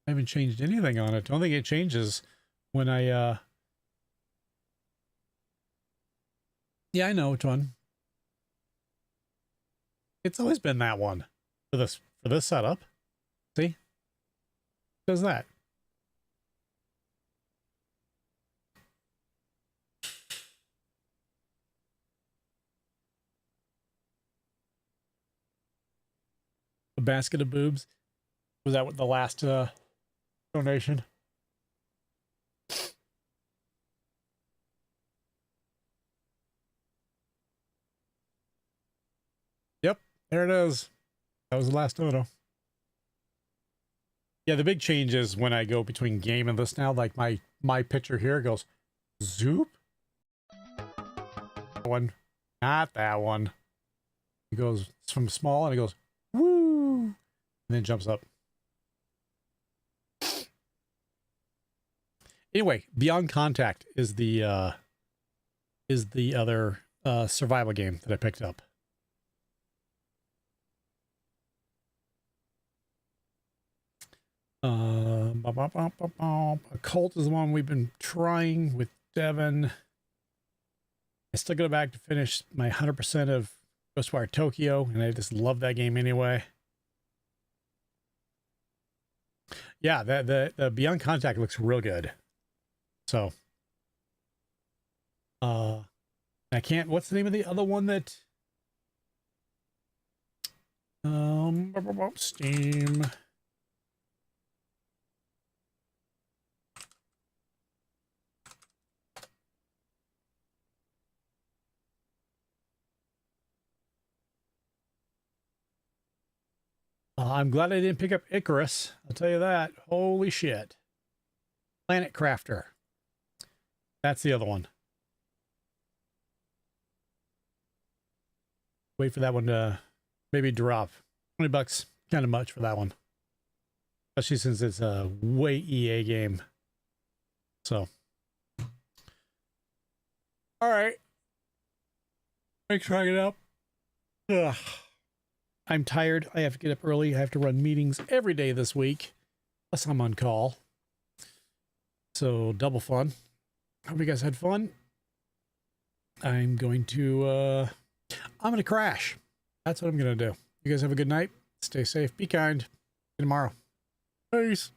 I haven't changed anything on it. I don't think it changes when I, Yeah, I know which one. It's always been that one for this setup. See? Does that? A basket of boobs. Was that what the last donation? Yep, there it is. That was the last dono. Yeah, the big change is when I go between game and this now, like my picture here goes zoop. That one, not that one. It goes from small and it goes woo, and then jumps up. Anyway, Beyond Contact is the other survival game that I picked up. Occult is the one we've been trying with Devin. I still go back to finish my 100% of Ghostwire Tokyo, and I just love that game anyway. Yeah, the Beyond Contact looks real good. So, I can't. What's the name of the other one that? Steam. I'm glad I didn't pick up Icarus. I'll tell you that. Holy shit. Planet Crafter. That's the other one. Wait for that one to maybe drop. $20, kind of much for that one. Especially since it's a way EA game. So. All right. Thanks for hanging out. Ugh. I'm tired. I have to get up early. I have to run meetings every day this week. Plus I'm on call. So double fun. Hope you guys had fun. I'm going to crash. That's what I'm going to do. You guys have a good night. Stay safe. Be kind. See you tomorrow. Peace.